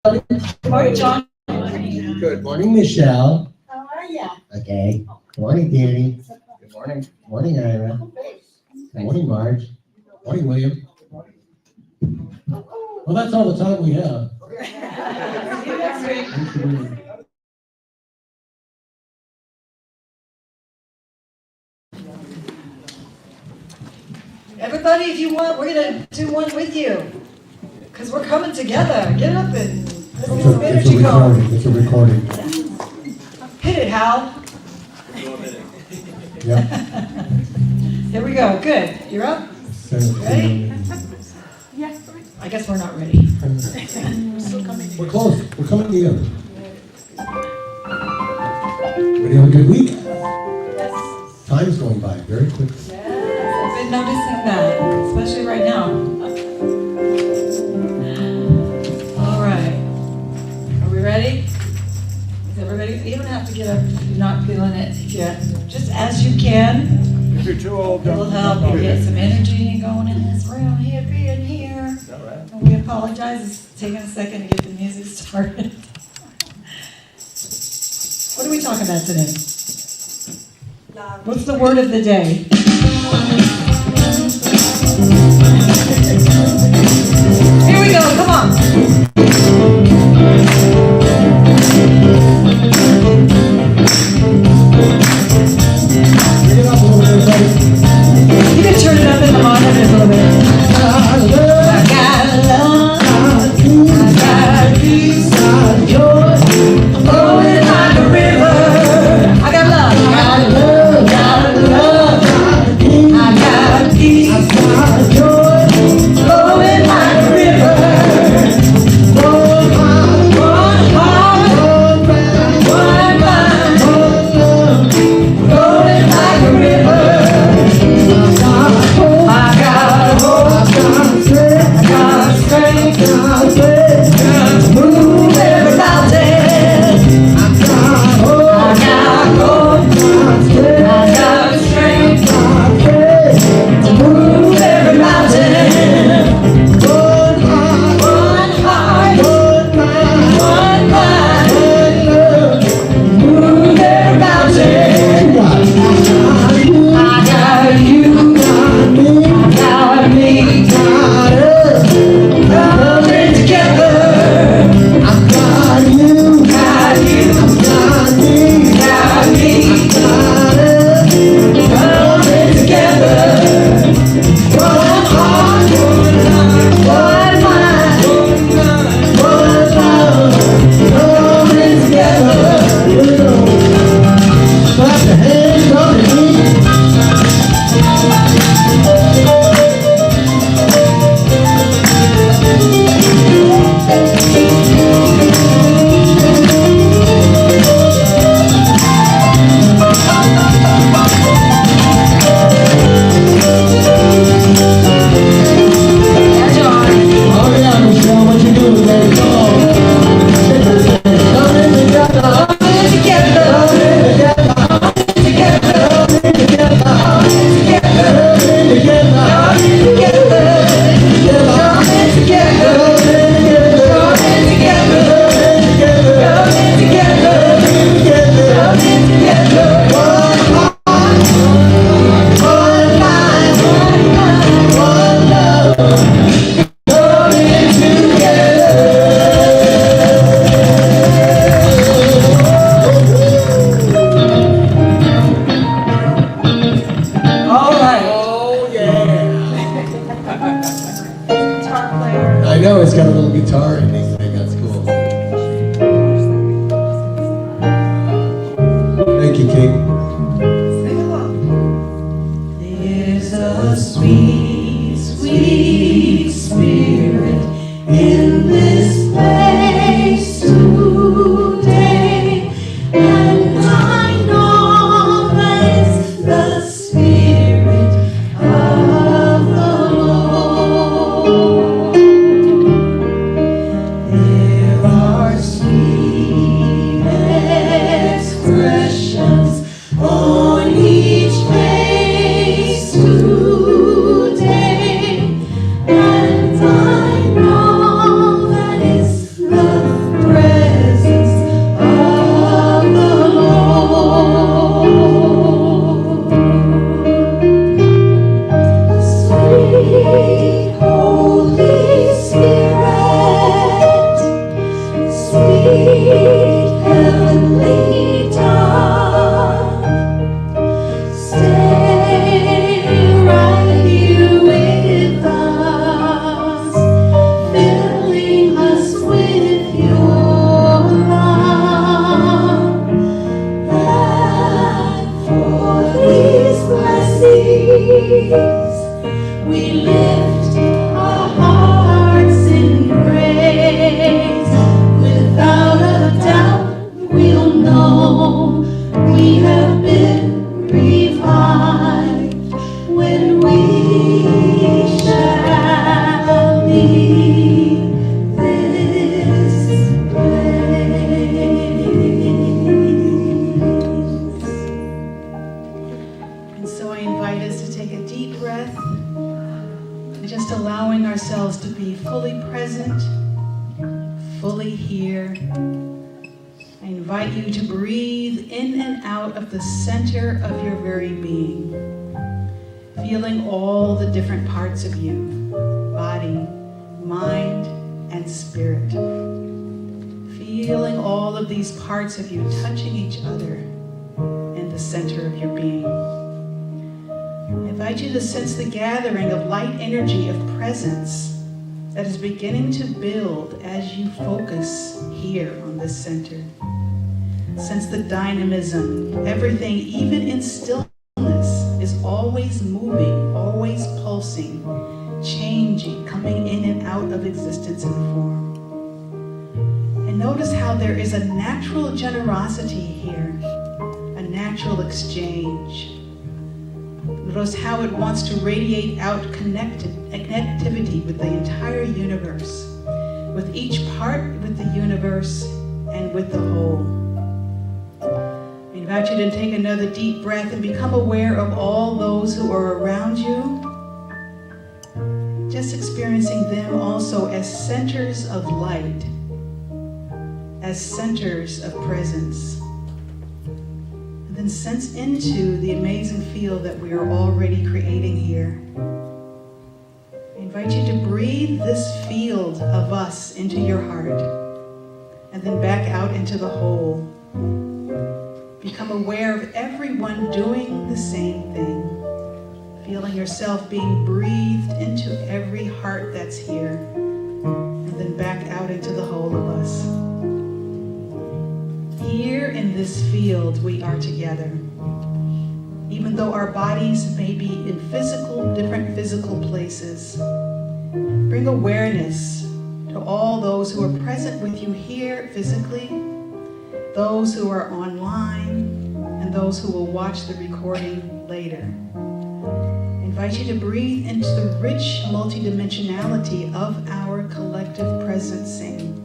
Good morning, John. Good morning, Michelle. How are you? Okay. Good morning, Danny. Good morning. Good morning, Ira. Good morning, Marge. Good morning, William. Well, that's all the time we have. See you next week. Everybody, if you want, we're going to do one with you. Because we're coming together. Get up and let's get some energy going. It's a recording. Hit it, Hal. Yep. Here we go. Good. You're up? Ready? I guess we're not ready. We're close. We're coming together. Everybody have a good week? Yes. Time's going by very quickly. Yes, I've been noticing that, especially right now. All right. Are we ready? Is everybody? You don't have to get up if you're not feeling it. If you just as you can. If you're too old, It'll help you get some energy going in this room here, being here. And we apologize. It's taking a second to get the music started. What are we talking about today? What's the word of the day? Here we go. Come on. You can turn it up in the monitors a little bit. I got love, I got peace, I got joy, flowing like a river. I got love, got love, I got peace, I got joy, flowing like a river. One heart, one mind, flowing like a river. I got hope, I got strength, move every mountain. I got hope, I got strength, move every mountain. One heart, one mind, move every mountain. I got you. Got me, got us, coming together. I got you, got me, got us, coming together. One heart, one mind, one love, coming together. Clap your hands up and I know it's got a little guitar in it. That's cool. Thank you, Kate. Sing along. There's a sweet, sweet spirit in this place today, and I know it's the spirit of the Lord. There are sweet expressions invite you to breathe in and out of the center of your very being, feeling all the different parts of you, body, mind, and spirit. Feeling all of these parts of you touching each other in the center of your being. I invite you to sense the gathering of light energy of presence that is beginning to build as you focus here on this center. Sense the dynamism. Everything, even in stillness, is always moving, always pulsing, changing, coming in and out of existence and form. And notice how there is a natural generosity here, a natural exchange. Notice how it wants to radiate out connectivity with the entire universe, with each part with the universe and with the whole. I invite you to take another deep breath and become aware of all those who are around you, just experiencing them also as centers of light, as centers of presence. And then sense into the amazing field that we are already creating here. I invite you to breathe this field of us into your heart and then back out into the whole. Become aware of everyone doing the same thing. Feeling yourself being breathed into every heart that's here, and then back out into the whole of us. Here in this field, we are together. Even though our bodies may be in different physical places, bring awareness to all those who are present with you here physically, those who are online, and those who will watch the recording later. I invite you to breathe into the rich multidimensionality of our collective presencing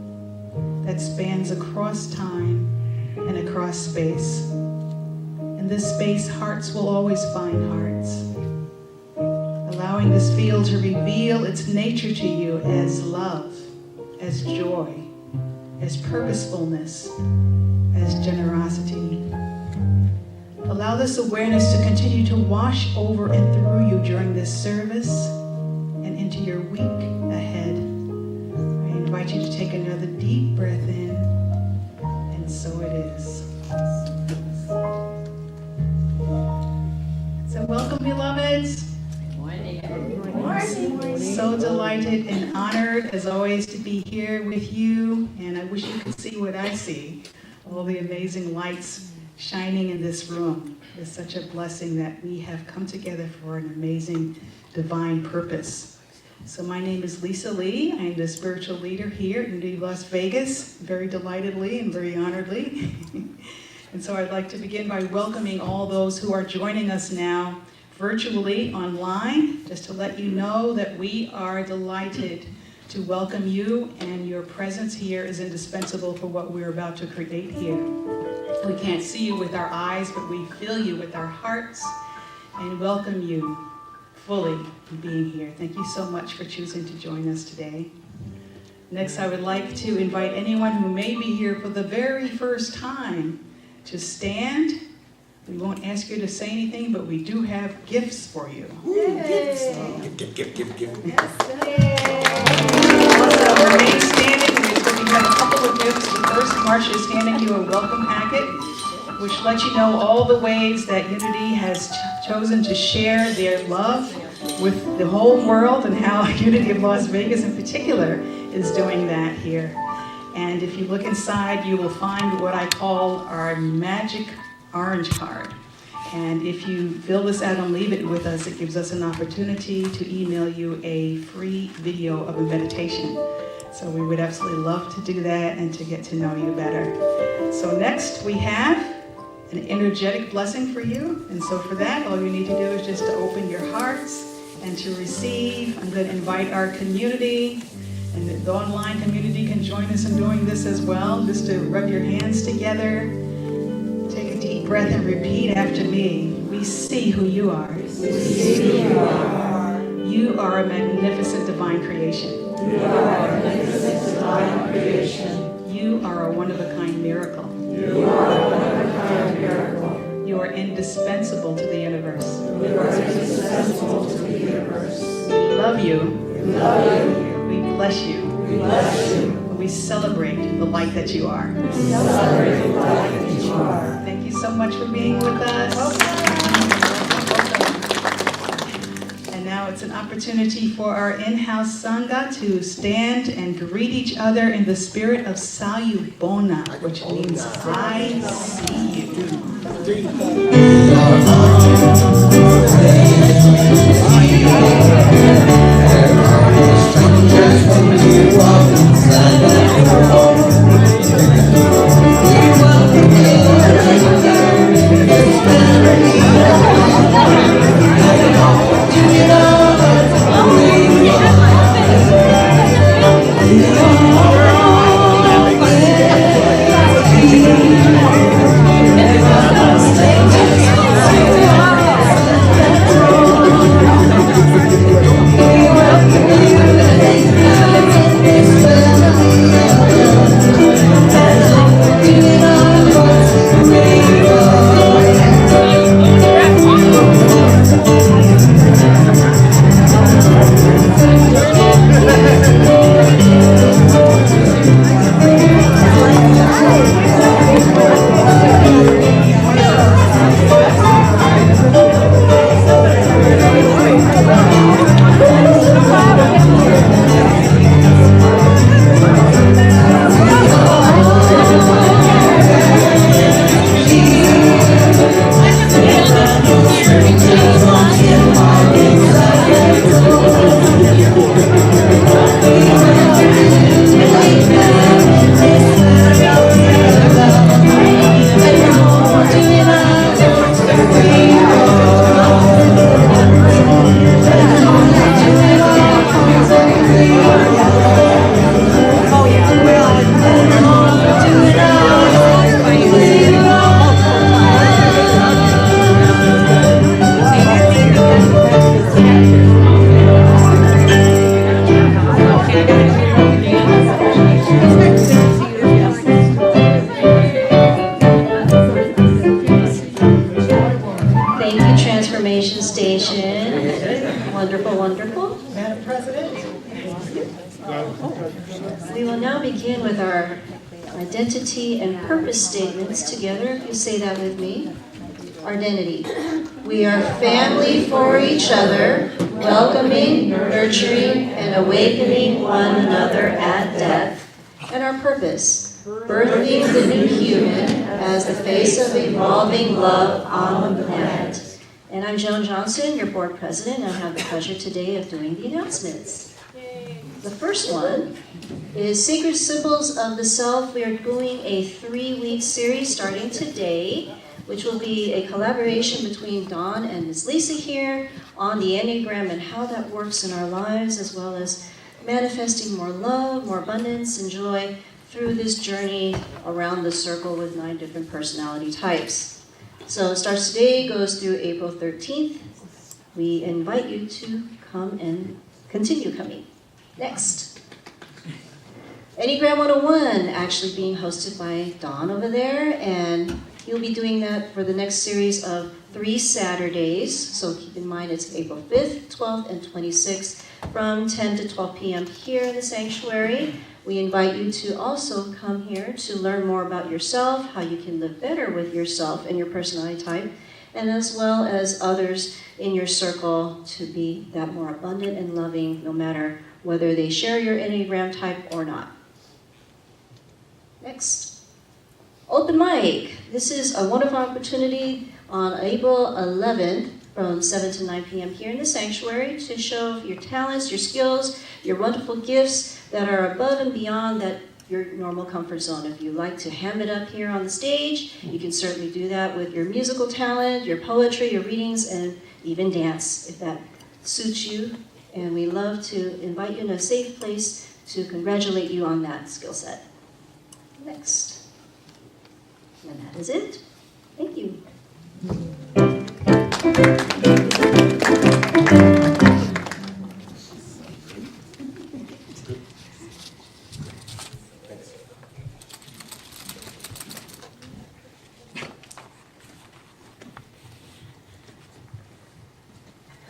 that spans across time and across space. In this space, hearts will always find hearts. Allowing this field to reveal its nature to you as love, as joy, as purposefulness, as generosity. Allow this awareness to continue to wash over and through you during this service and into your week ahead. I invite you to take another deep breath in, and so it is. So welcome, beloveds. Good morning. So delighted and honored, as always, to be here with you, and I wish you could see what I see. All the amazing lights shining in this room. It's such a blessing that we have come together for an amazing divine purpose. So my name is Lisa Lee. I'm the spiritual leader here in Las Vegas, very delightedly and very honoredly. And so I'd like to begin by welcoming all those who are joining us now virtually online, just to let you know that we are delighted to welcome you, and your presence here is indispensable for what we're about to create here. We can't see you with our eyes, but we feel you with our hearts and welcome you fully being here. Thank you so much for choosing to join us today. Next, I would like to invite anyone who may be here for the very first time to stand. We won't ask you to say anything, but we do have gifts for you. Gift. Also, remain standing. We have a couple of gifts. First, Marcia is handing you a welcome packet, which lets you know all the ways that Unity has chosen to share their love with the whole world, and how Unity of Las Vegas in particular is doing that here. And if you look inside, you will find what I call our magic orange card. And if you fill this out and leave it with us, it gives us an opportunity to email you a free video of a meditation. So we would absolutely love to do that and to get to know you better. So next we have an energetic blessing for you. And so for that, all you need to do is just to open your hearts and to receive. I'm going to invite our community, and the online community can join us in doing this as well, just to rub your hands together. Take a deep breath and repeat after me. We see who you are. We see who you are. You are a magnificent divine creation. You are a magnificent divine creation. You are a one-of-a-kind miracle. You indispensable to the universe. You are indispensable to the universe. We love you. We love you. We bless you. We bless you. We celebrate the light that you are. We celebrate the light that you are. Thank you so much for being with us. And now it's an opportunity for our in-house Sangha to stand and greet each other in the spirit of Sayubona, which means I see you. Wonderful, wonderful. Madam President. We will now begin with our identity and purpose statements together. If you say that with me. Our identity. We are family for each other, welcoming, nurturing, and awakening one another at death. And our purpose, birthing the new human as the face of evolving love on the planet. And I'm Joan Johnson, your board president, and I have the pleasure today of doing the announcements. The first one is Sacred Symbols of the Self. We are doing a 3-week series starting today, which will be a collaboration between Dawn and Ms. Lisa here on the Enneagram and how that works in our lives, as well as manifesting more love, more abundance, and joy through this journey around the circle with 9 different personality types. So it starts today, goes through April 13th. We invite you to come and continue coming. Next. Enneagram 101, actually being hosted by Dawn over there, and he'll be doing that for the next series of 3 Saturdays. So keep in mind it's April 5th, 12th, and 26th from 10 to 12 p.m. here in the sanctuary. We invite you to also come here to learn more about yourself, how you can live better with yourself and your personality type, and as well as others in your circle to be that more abundant and loving, no matter whether they share your Enneagram type or not. Next. Open mic. This is a wonderful opportunity on April 11th from 7 to 9 p.m. here in the sanctuary to show your talents, your skills, your wonderful gifts that are above and beyond that your normal comfort zone. If you like to ham it up here on the stage, you can certainly do that with your musical talent, your poetry, your readings, and even dance if that suits you. And we love to invite you in a safe place to congratulate you on that skill set. Next. And that is it. Thank you.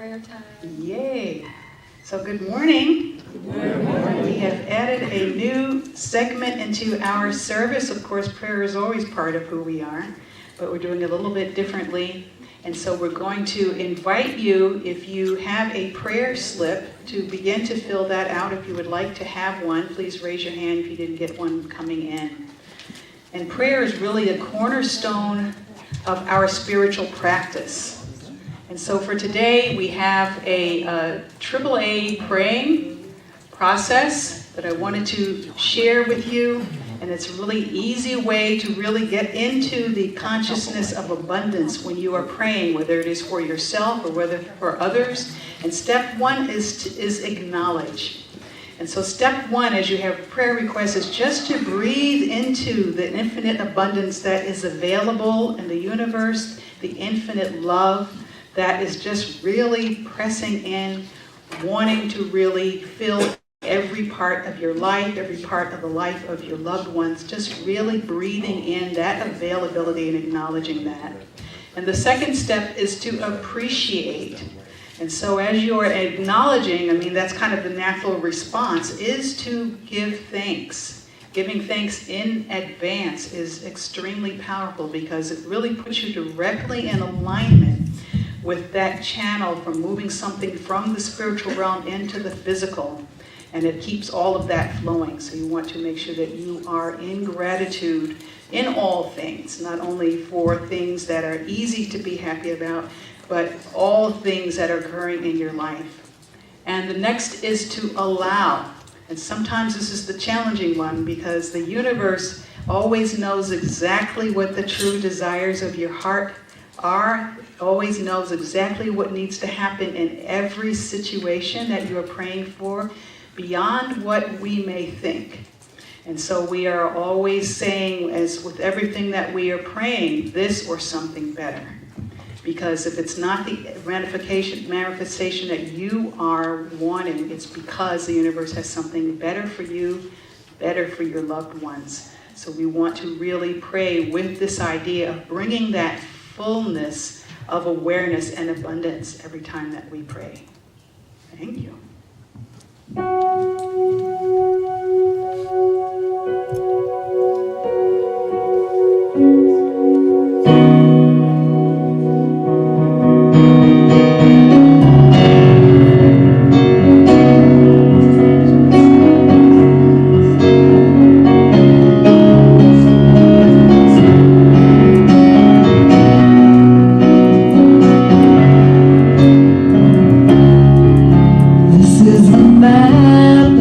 prayer time. Yay. So good morning. Good morning. We have added a new segment into our service. Of course, prayer is always part of who we are, but we're doing it a little bit differently. And so we're going to invite you, if you have a prayer slip, to begin to fill that out. If you would like to have one, please raise your hand if you didn't get one coming in. And prayer is really a cornerstone of our spiritual practice. And so for today, we have a AAA praying process that I wanted to share with you. And it's a really easy way to really get into the consciousness of abundance when you are praying, whether it is for yourself or whether for others. And step one is acknowledge. And so step one, as you have prayer requests, is just to breathe into the infinite abundance that is available in the universe, the infinite love that is just really pressing in, wanting to really fill every part of your life, every part of the life of your loved ones, just really breathing in that availability and acknowledging that. And the second step is to appreciate. And so as you're acknowledging, I mean, that's kind of the natural response, is to give thanks. Giving thanks in advance is extremely powerful because it really puts you directly in alignment with that channel from moving something from the spiritual realm into the physical. And it keeps all of that flowing. So you want to make sure that you are in gratitude in all things, not only for things that are easy to be happy about, but all things that are occurring in your life. And the next is to allow. And sometimes this is the challenging one because the universe always knows exactly what the true desires of your heart are, always knows exactly what needs to happen in every situation that you are praying for, beyond what we may think. And so we are always saying, as with everything that we are praying, this or something better. Because if it's not the manifestation that you are wanting, it's because the universe has something better for you, better for your loved ones. So we want to really pray with this idea of bringing that fullness of awareness and abundance every time that we pray. Thank you. This is the map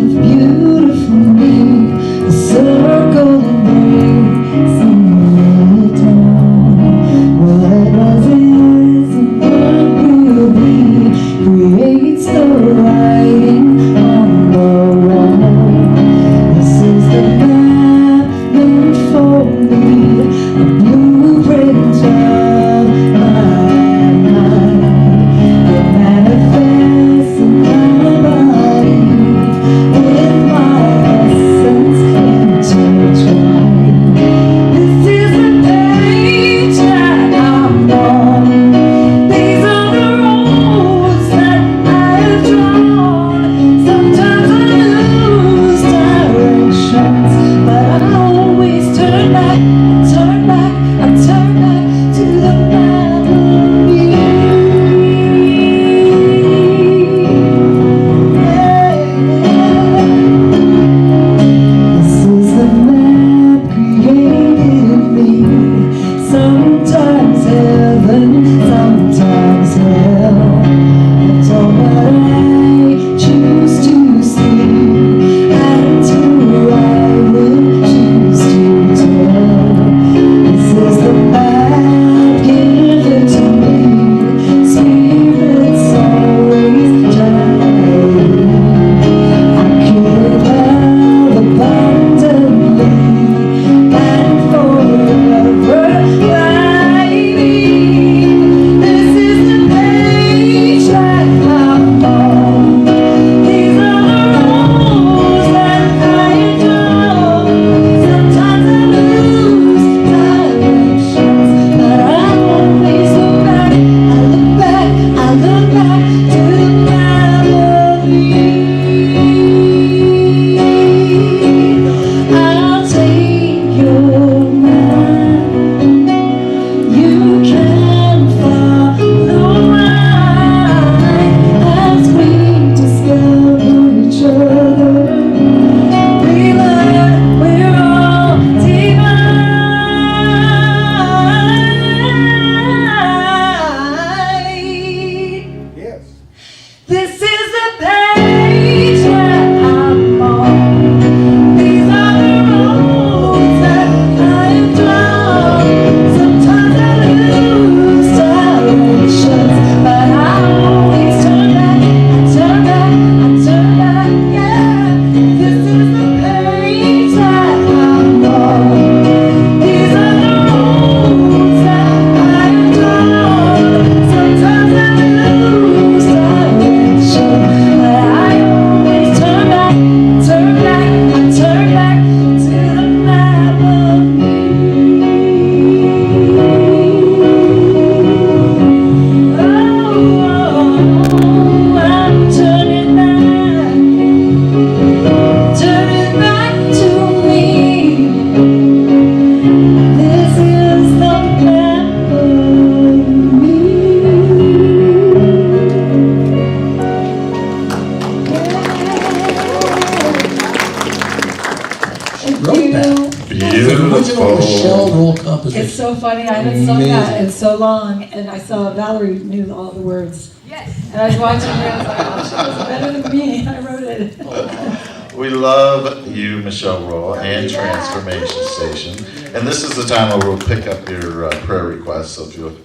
It's so funny. I haven't sung that in so long, and I saw Valerie knew all the words. Yes. And I was watching her, I was like, oh, she was better than me. I wrote it. We love you, Michelle Roll, and Transformation Station. And this is the time where we'll pick up your prayer requests, so if you'll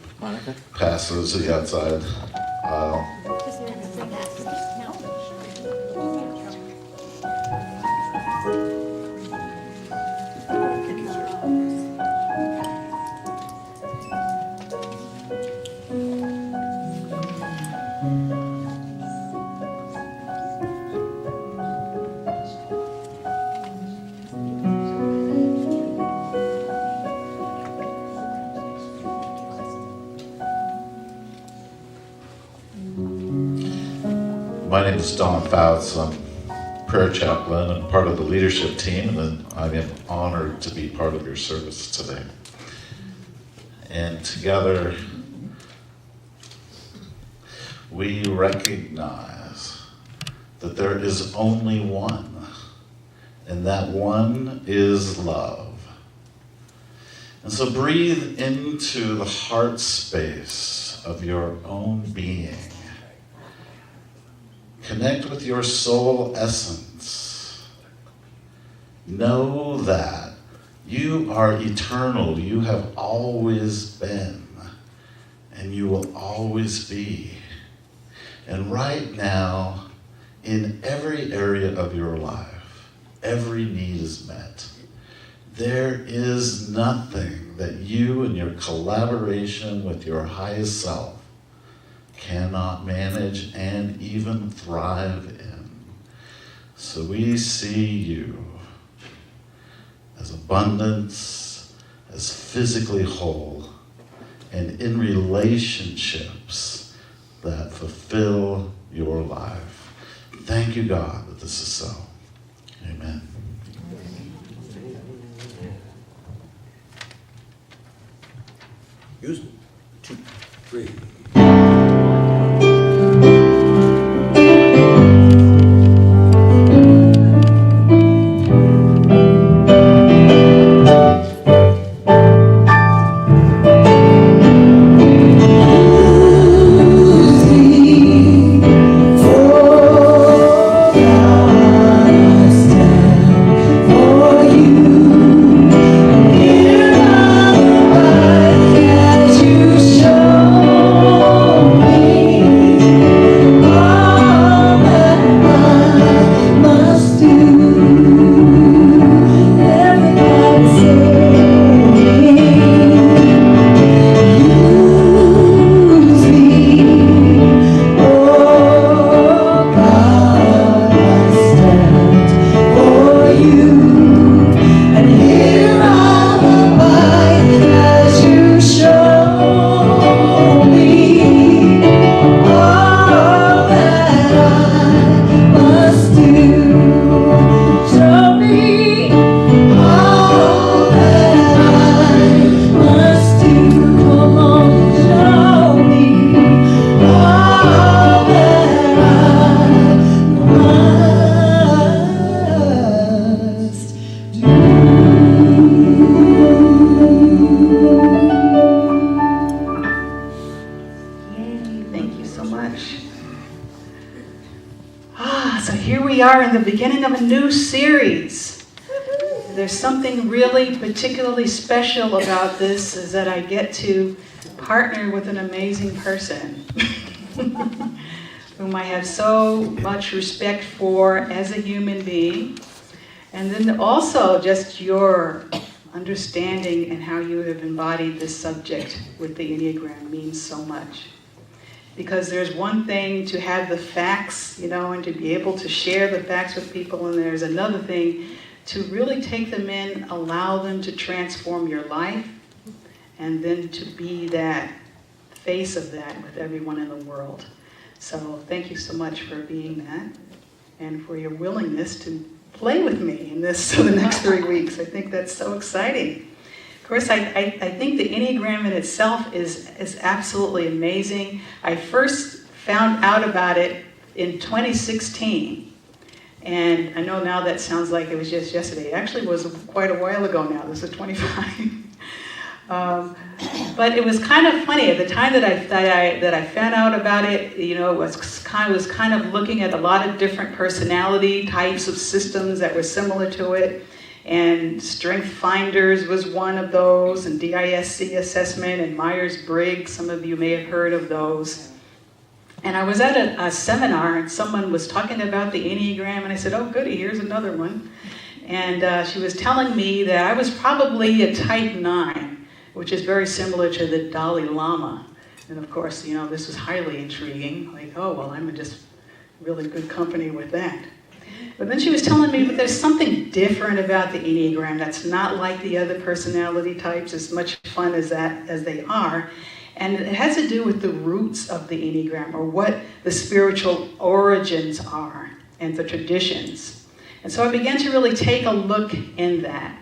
pass those to the outside aisle. My name is Don Fouts. I'm prayer chaplain and part of the leadership team, and I am honored to be part of your service today. And together, we recognize that there is only one, and that one is love. And so breathe into the heart space of your own being. Connect with your soul essence. Know that you are eternal. You have always been, and you will always be. And right now, in every area of your life, every need is met. There is nothing that you and your collaboration with your highest self cannot manage and even thrive in. So we see you as abundance, as physically whole, and in relationships that fulfill your life. Thank you, God, that this is so. Amen. Use 2, 3. The beginning of a new series. There's something really particularly special about this, is that I get to partner with an amazing person whom I have so much respect for as a human being, and then also just your understanding and how you have embodied this subject with the Enneagram means so much. Because there's one thing to have the facts, and to be able to share the facts with people, and there's another thing to really take them in, allow them to transform your life, and then to be that face of that with everyone in the world. So thank you so much for being that, and for your willingness to play with me in this for the next 3 weeks. I think that's so exciting. Of course, I think the Enneagram in itself is absolutely amazing. I first found out about it in 2016. And I know now that sounds like it was just yesterday. It actually was quite a while ago now. This is 25. But it was kind of funny at the time that I found out about it. You know, was kind of looking at a lot of different personality types of systems that were similar to it, and Strength Finders was one of those, and DISC assessment and Myers-Briggs. Some of you may have heard of those. And I was at a seminar, and someone was talking about the Enneagram, and I said, "Oh, goody, here's another one." And she was telling me that I was probably a type 9, which is very similar to the Dalai Lama. And of course, you know, this was highly intriguing. Like, oh, well, I'm in just really good company with that. But then she was telling me that there's something different about the Enneagram that's not like the other personality types, as much fun as they are. And it has to do with the roots of the Enneagram, or what the spiritual origins are and the traditions. And so I began to really take a look in that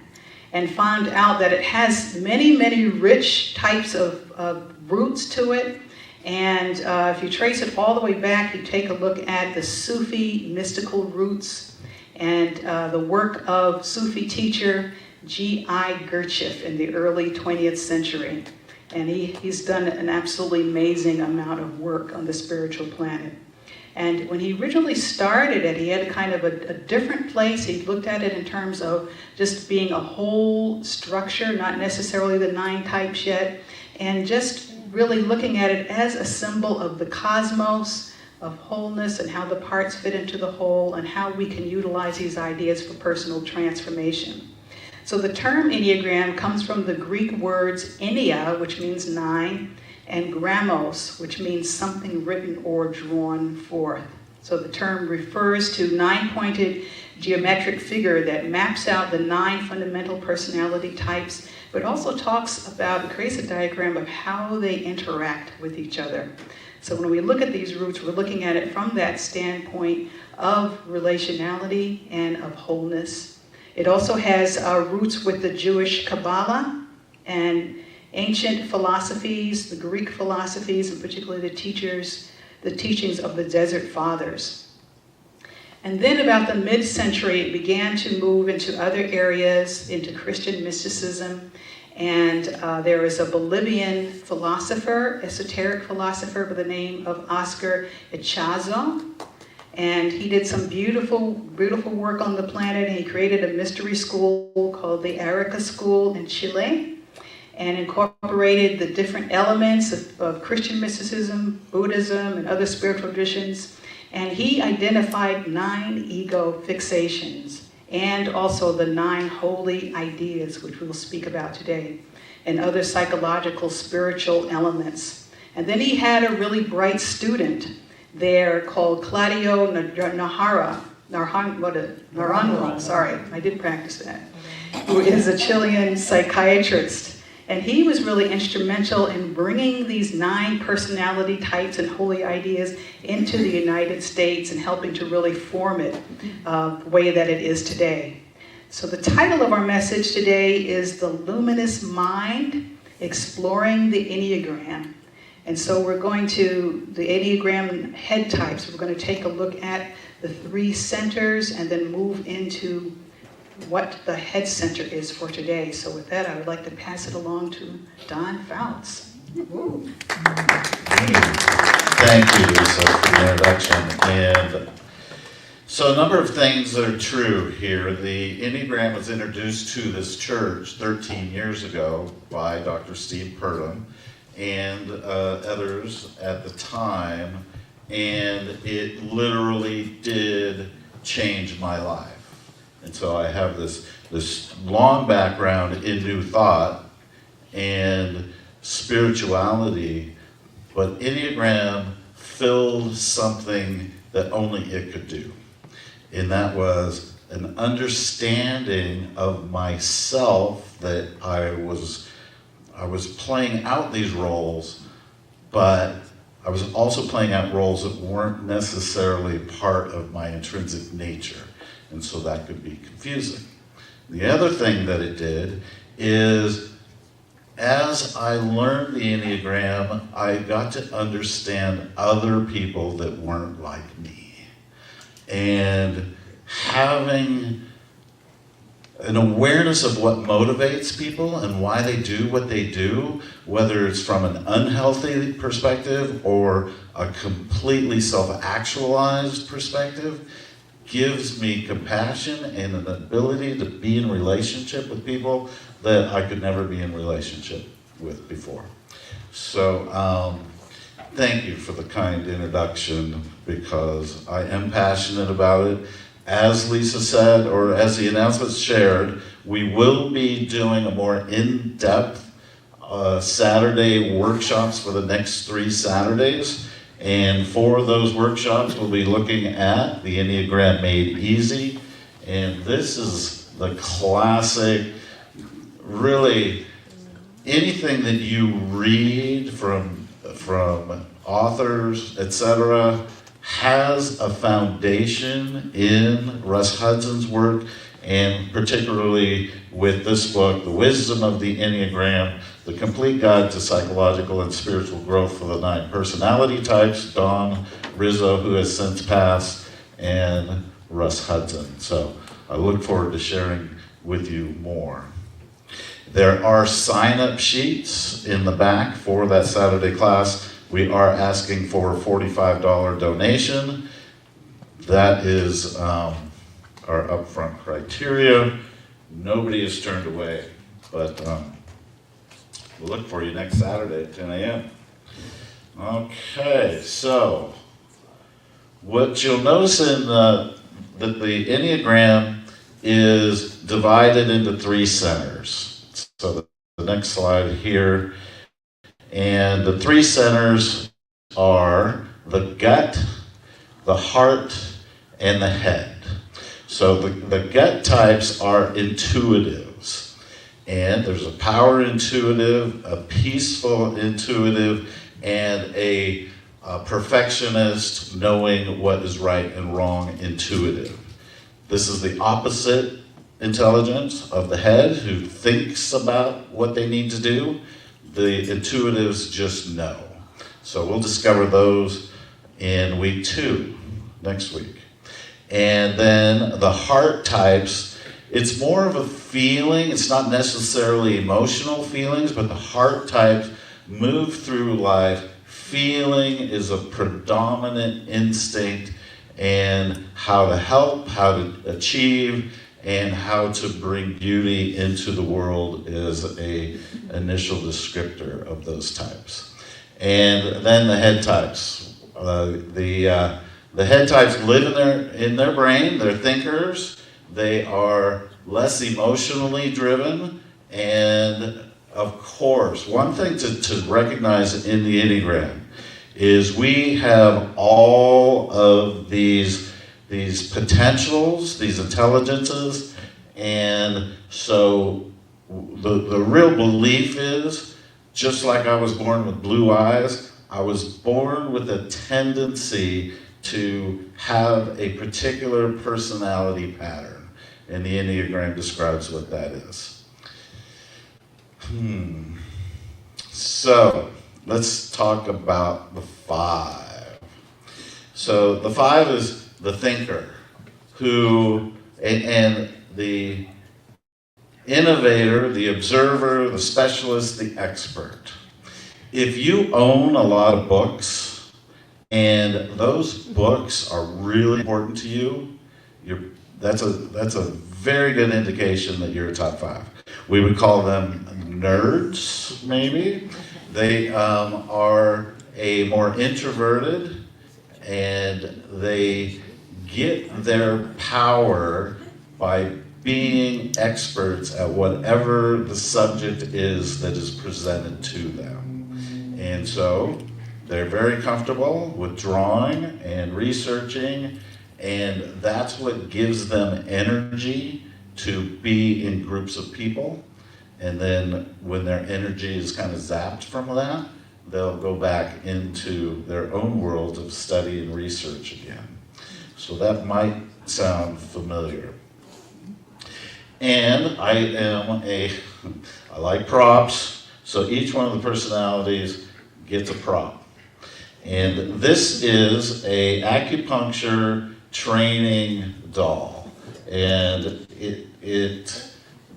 and found out that it has many, many rich types of roots to it. And if you trace it all the way back, you take a look at the Sufi mystical roots and the work of Sufi teacher G.I. Gurdjieff in the early 20th century. And he's done an absolutely amazing amount of work on the spiritual planet. And when he originally started it, he had kind of a different place. He looked at it in terms of just being a whole structure, not necessarily the 9 types yet, and just really looking at it as a symbol of the cosmos, of wholeness, and how the parts fit into the whole, and how we can utilize these ideas for personal transformation. So the term Enneagram comes from the Greek words ennea, which means 9, and gramos, which means something written or drawn forth. So the term refers to 9-pointed geometric figure that maps out the 9 fundamental personality types, but also creates a diagram of how they interact with each other. So when we look at these roots, we're looking at it from that standpoint of relationality and of wholeness. It also has roots with the Jewish Kabbalah and ancient philosophies, the Greek philosophies, and particularly the teachings of the Desert Fathers. And then about the mid-century, it began to move into other areas, into Christian mysticism. And there was a Bolivian philosopher, esoteric philosopher by the name of Oscar Ichazo. And he did some beautiful, beautiful work on the planet. And he created a mystery school called the Arica School in Chile, and incorporated the different elements of Christian mysticism, Buddhism, and other spiritual traditions. And he identified 9 ego fixations, and also the 9 holy ideas, which we'll speak about today, and other psychological, spiritual elements. And then he had a really bright student there called Claudio Naranjo, sorry, I did practice that, who is a Chilean psychiatrist. And he was really instrumental in bringing these 9 personality types and holy ideas into the United States and helping to really form it the way that it is today. So the title of our message today is The Luminous Mind, Exploring the Enneagram. And so we're going to the Enneagram head types. We're going to take a look at the 3 centers and then move into what the head center is for today. So with that, I would like to pass it along to Don Fouts. Thank you, Lisa, for the introduction. And so a number of things that are true here. The Enneagram was introduced to this church 13 years ago by Dr. Steve Perlin and others at the time, and it literally did change my life. And so I have this long background in New Thought and spirituality, but Enneagram filled something that only it could do. And that was an understanding of myself, that I was playing out these roles, but I was also playing out roles that weren't necessarily part of my intrinsic nature. And so that could be confusing. The other thing that it did is, as I learned the Enneagram, I got to understand other people that weren't like me. And having an awareness of what motivates people and why they do what they do, whether it's from an unhealthy perspective or a completely self-actualized perspective, gives me compassion and an ability to be in relationship with people that I could never be in relationship with before. So thank you for the kind introduction, because I am passionate about it. As Lisa said, or as the announcements shared, we will be doing a more in-depth Saturday workshops for the next 3 Saturdays. And for those workshops, we'll be looking at the Enneagram Made Easy. And this is the classic, really, anything that you read from authors, etc., has a foundation in Russ Hudson's work, and particularly with this book, The Wisdom of the Enneagram, The Complete Guide to Psychological and Spiritual Growth for the 9 Personality Types, Don Rizzo, who has since passed, and Russ Hudson. So I look forward to sharing with you more. There are sign-up sheets in the back for that Saturday class. We are asking for a $45 donation. That is our upfront criteria. Nobody is turned away, but we'll look for you next Saturday at 10 a.m. Okay, so what you'll notice in that the Enneagram is divided into 3 centers. So the next slide here. And the 3 centers are the gut, the heart, and the head. So the gut types are intuitives. And there's a power intuitive, a peaceful intuitive, and a perfectionist, knowing what is right and wrong intuitive. This is the opposite intelligence of the head, who thinks about what they need to do. The intuitives just know. So we'll discover those in week 2, next week. And then the heart types, it's more of a feeling. It's not necessarily emotional feelings, but the heart types move through life. Feeling is a predominant instinct, and how to help, how to achieve, and how to bring beauty into the world is a initial descriptor of those types. And then the head types. The head types live in their brain. They're thinkers. They are less emotionally driven. And of course, one thing to recognize in the Enneagram is we have all of these potentials, these intelligences, and so the real belief is, just like I was born with blue eyes, I was born with a tendency to have a particular personality pattern, and the Enneagram describes what that is. So let's talk about the 5. So the 5 is the thinker, who, and the innovator, the observer, the specialist, the expert. If you own a lot of books, and those books are really important to you, that's a very good indication that you're a top 5. We would call them nerds, maybe. They are a more introverted, and they get their power by being experts at whatever the subject is that is presented to them. And so they're very comfortable with drawing and researching, and that's what gives them energy to be in groups of people. And then when their energy is kind of zapped from that, they'll go back into their own world of study and research again. So that might sound familiar. And I like props, so each one of the personalities gets a prop. And this is a acupuncture training doll. And it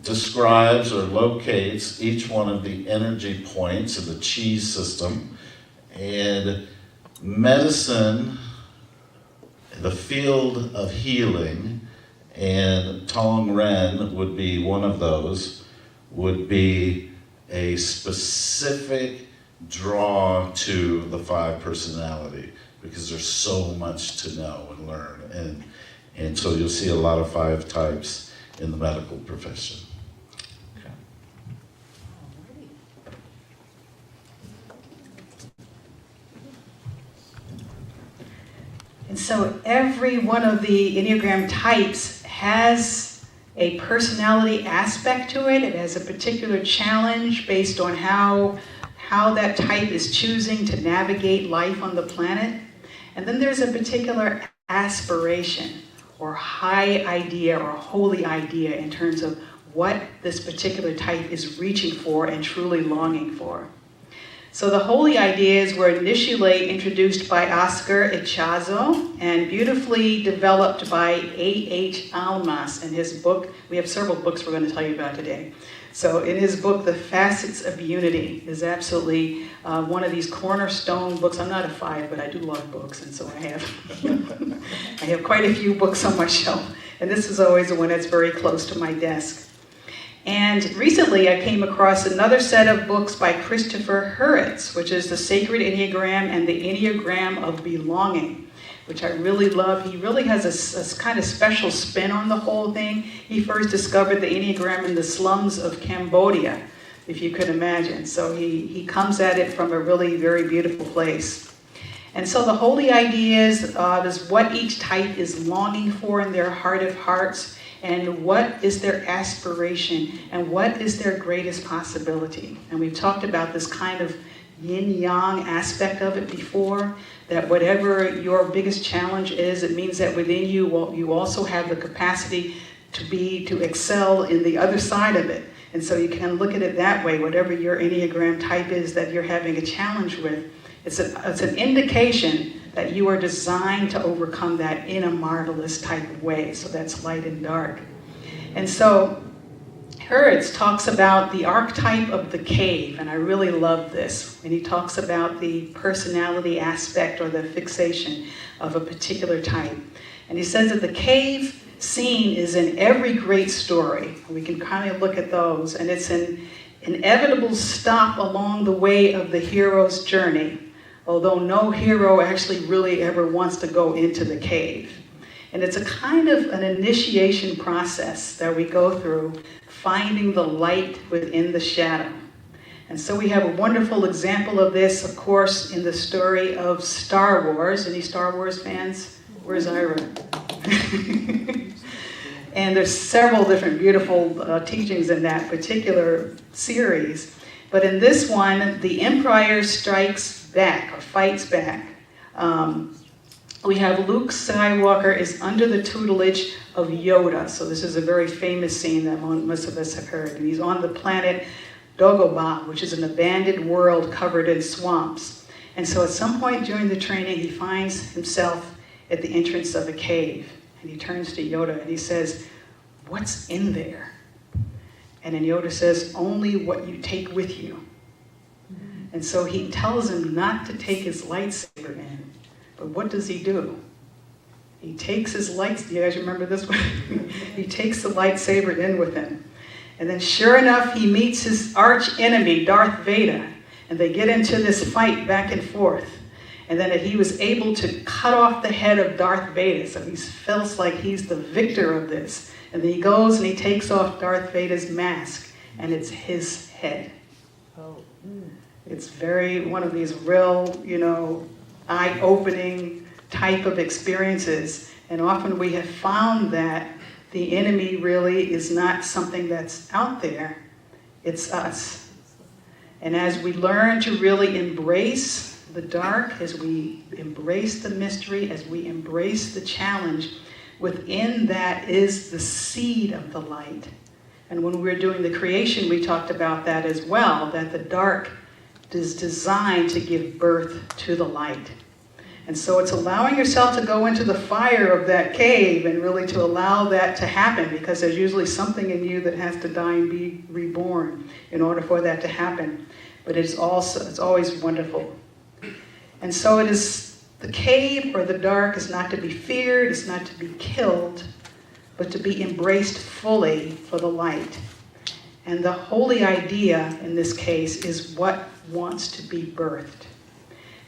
describes or locates each one of the energy points in the chi system. And medicine, the field of healing, and Tong Ren would be one of those, would be a specific draw to the 5 personality, because there's so much to know and learn. And so you'll see a lot of 5 types in the medical profession. And so every one of the Enneagram types has a personality aspect to it. It has a particular challenge based on how that type is choosing to navigate life on the planet. And then there's a particular aspiration or high idea or holy idea in terms of what this particular type is reaching for and truly longing for. So the holy ideas were initially introduced by Oscar Ichazo and beautifully developed by A.H. Almass in his book. We have several books we're going to tell you about today. So in his book, The Facets of Unity is absolutely one of these cornerstone books. I'm not a 5, but I do love books, and so I have quite a few books on my shelf. And this is always the one that's very close to my desk. And recently I came across another set of books by Christopher Hurwitz, which is The Sacred Enneagram and the Enneagram of Belonging, which I really love. He really has a kind of special spin on the whole thing. He first discovered the Enneagram in the slums of Cambodia, if you could imagine. So he comes at it from a really very beautiful place. And so the holy ideas is what each type is longing for in their heart of hearts, and what is their aspiration, and what is their greatest possibility. And we've talked about this kind of yin-yang aspect of it before, that whatever your biggest challenge is, it means that within you, you also have the capacity to excel in the other side of it. And so you can look at it that way. Whatever your Enneagram type is that you're having a challenge with, it's an indication that you are designed to overcome that in a marvelous type of way. So that's light and dark. And so Hurwitz talks about the archetype of the cave, and I really love this. And he talks about the personality aspect or the fixation of a particular type. And he says that the cave scene is in every great story. We can kind of look at those, and it's an inevitable stop along the way of the hero's journey, although no hero actually really ever wants to go into the cave. And it's a kind of an initiation process that we go through, finding the light within the shadow. And so we have a wonderful example of this, of course, in the story of Star Wars. Any Star Wars fans? Where's Ira? And there's several different beautiful teachings in that particular series. But in this one, the Empire strikes back, or fights back. We have Luke Skywalker is under the tutelage of Yoda. So this is a very famous scene that most of us have heard. And he's on the planet Dagobah, which is an abandoned world covered in swamps. And so at some point during the training, he finds himself at the entrance of a cave. And he turns to Yoda and he says, "What's in there?" And then Yoda says, "Only what you take with you." And so he tells him not to take his lightsaber in. But what does he do? He takes his lightsaber. You guys remember this one? He takes the lightsaber in with him. And then sure enough, he meets his arch enemy, Darth Vader. And they get into this fight back and forth. And then he was able to cut off the head of Darth Vader. So he feels like he's the victor of this. And then he goes and he takes off Darth Vader's mask. And it's his head. It's very one of these real, eye-opening type of experiences. And often we have found that the enemy really is not something that's out there. It's us. And as we learn to really embrace the dark, as we embrace the mystery, as we embrace the challenge, within that is the seed of the light. And when we were doing the creation, we talked about that as well, that the dark is designed to give birth to the light. And so it's allowing yourself to go into the fire of that cave and really to allow that to happen, because there's usually something in you that has to die and be reborn in order for that to happen. But it's always wonderful. And so it is, the cave or the dark is not to be feared, it's not to be killed, but to be embraced fully for the light. And the holy idea in this case is what wants to be birthed.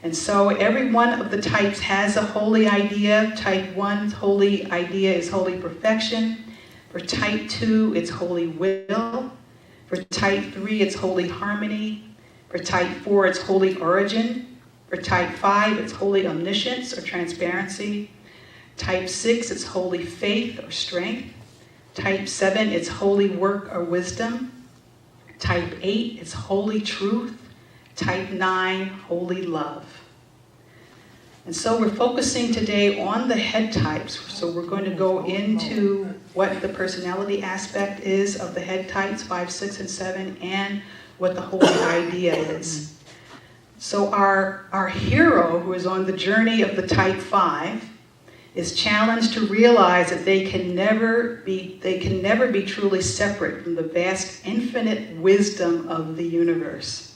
And so every one of the types has a holy idea. Type 1's holy idea is holy perfection. For type 2, it's holy will. For type 3, it's holy harmony. For type 4, it's holy origin. For type 5, it's holy omniscience or transparency. Type 6, it's holy faith or strength. Type 7, it's holy work or wisdom. Type 8, it's holy truth. Type 9, holy love. And so we're focusing today on the head types. So we're going to go into what the personality aspect is of the head types, 5, 6, and 7, and what the holy idea is. So our hero, who is on the journey of the type 5, is challenged to realize that they can never be truly separate from the vast infinite wisdom of the universe.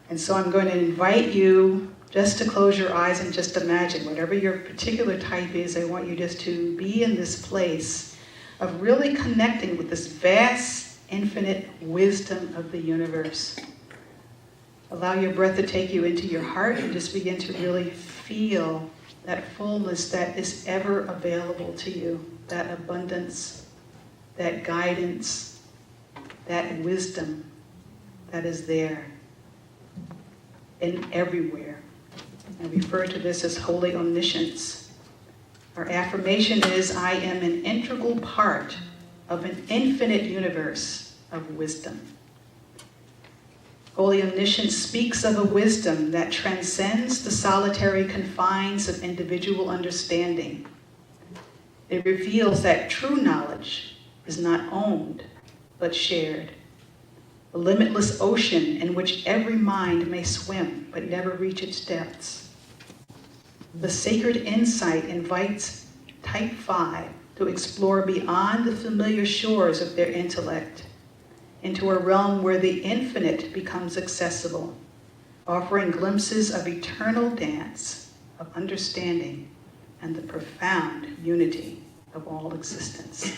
And so I'm going to invite you just to close your eyes and just imagine, whatever your particular type is, I want you just to be in this place of really connecting with this vast, infinite wisdom of the universe. Allow your breath to take you into your heart and just begin to really feel that fullness that is ever available to you, that abundance, that guidance, that wisdom that is there and everywhere. I refer to this as holy omniscience. Our affirmation is, I am an integral part of an infinite universe of wisdom. Holy omniscience speaks of a wisdom that transcends the solitary confines of individual understanding. It reveals that true knowledge is not owned, but shared. A limitless ocean in which every mind may swim, but never reach its depths. The sacred insight invites type 5 to explore beyond the familiar shores of their intellect into a realm where the infinite becomes accessible, offering glimpses of eternal dance, of understanding, and the profound unity of all existence.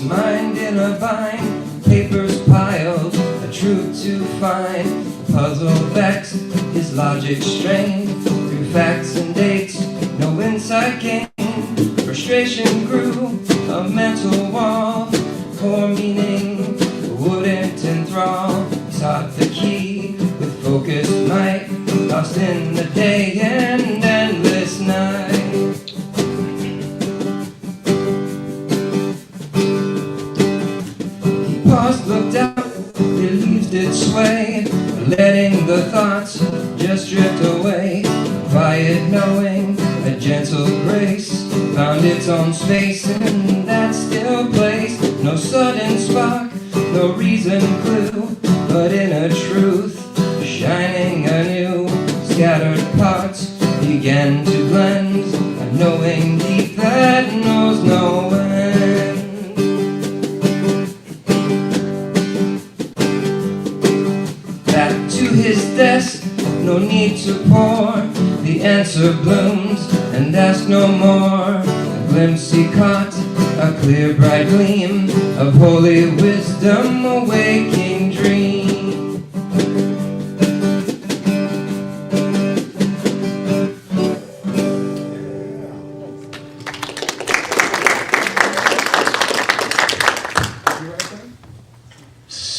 Mind in a vine, papers piled, a truth to find. Puzzle vexed, his logic strained, through facts and dates, no insight gained. Frustration grew, a mental wall, core meaning wouldn't enthrall. Sought the key with focused might, lost in the day and endless night. Looked out, relieved its sway, letting the thoughts just drift away. Quiet knowing, a gentle grace, found its own space in that still place. No sudden spark, no reason clue, but inner truth, shining anew. Scattered parts began to blend, a knowing deep that knows no end. His desk, no need to pour, the answer blooms and ask no more. A glimpse he caught, a clear bright gleam of holy wisdom, a waking dream.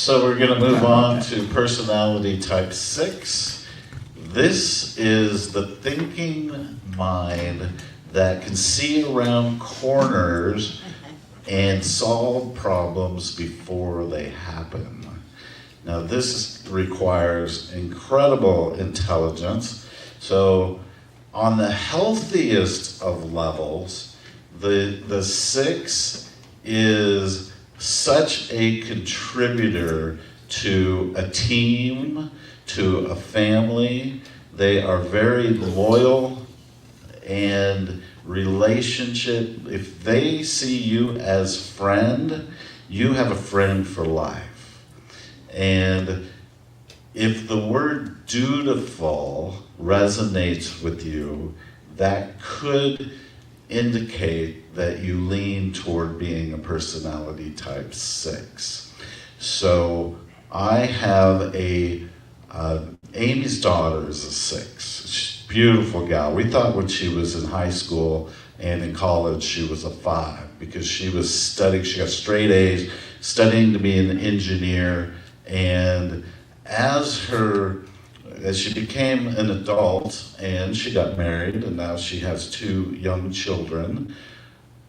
So we're going to move on to personality type 6. This is the thinking mind that can see around corners and solve problems before they happen. Now this requires incredible intelligence. So on the healthiest of levels, the 6 is such a contributor to a team, to a family. They are very loyal and relationship. If they see you as friend, you have a friend for life. And if the word dutiful resonates with you, that could indicate that you lean toward being a personality type 6. So I have Amy's daughter is a 6. She's a beautiful gal. We thought when she was in high school and in college she was a 5 because she was studying, she got straight A's, studying to be an engineer, and as she became an adult and she got married and now she has 2 young children,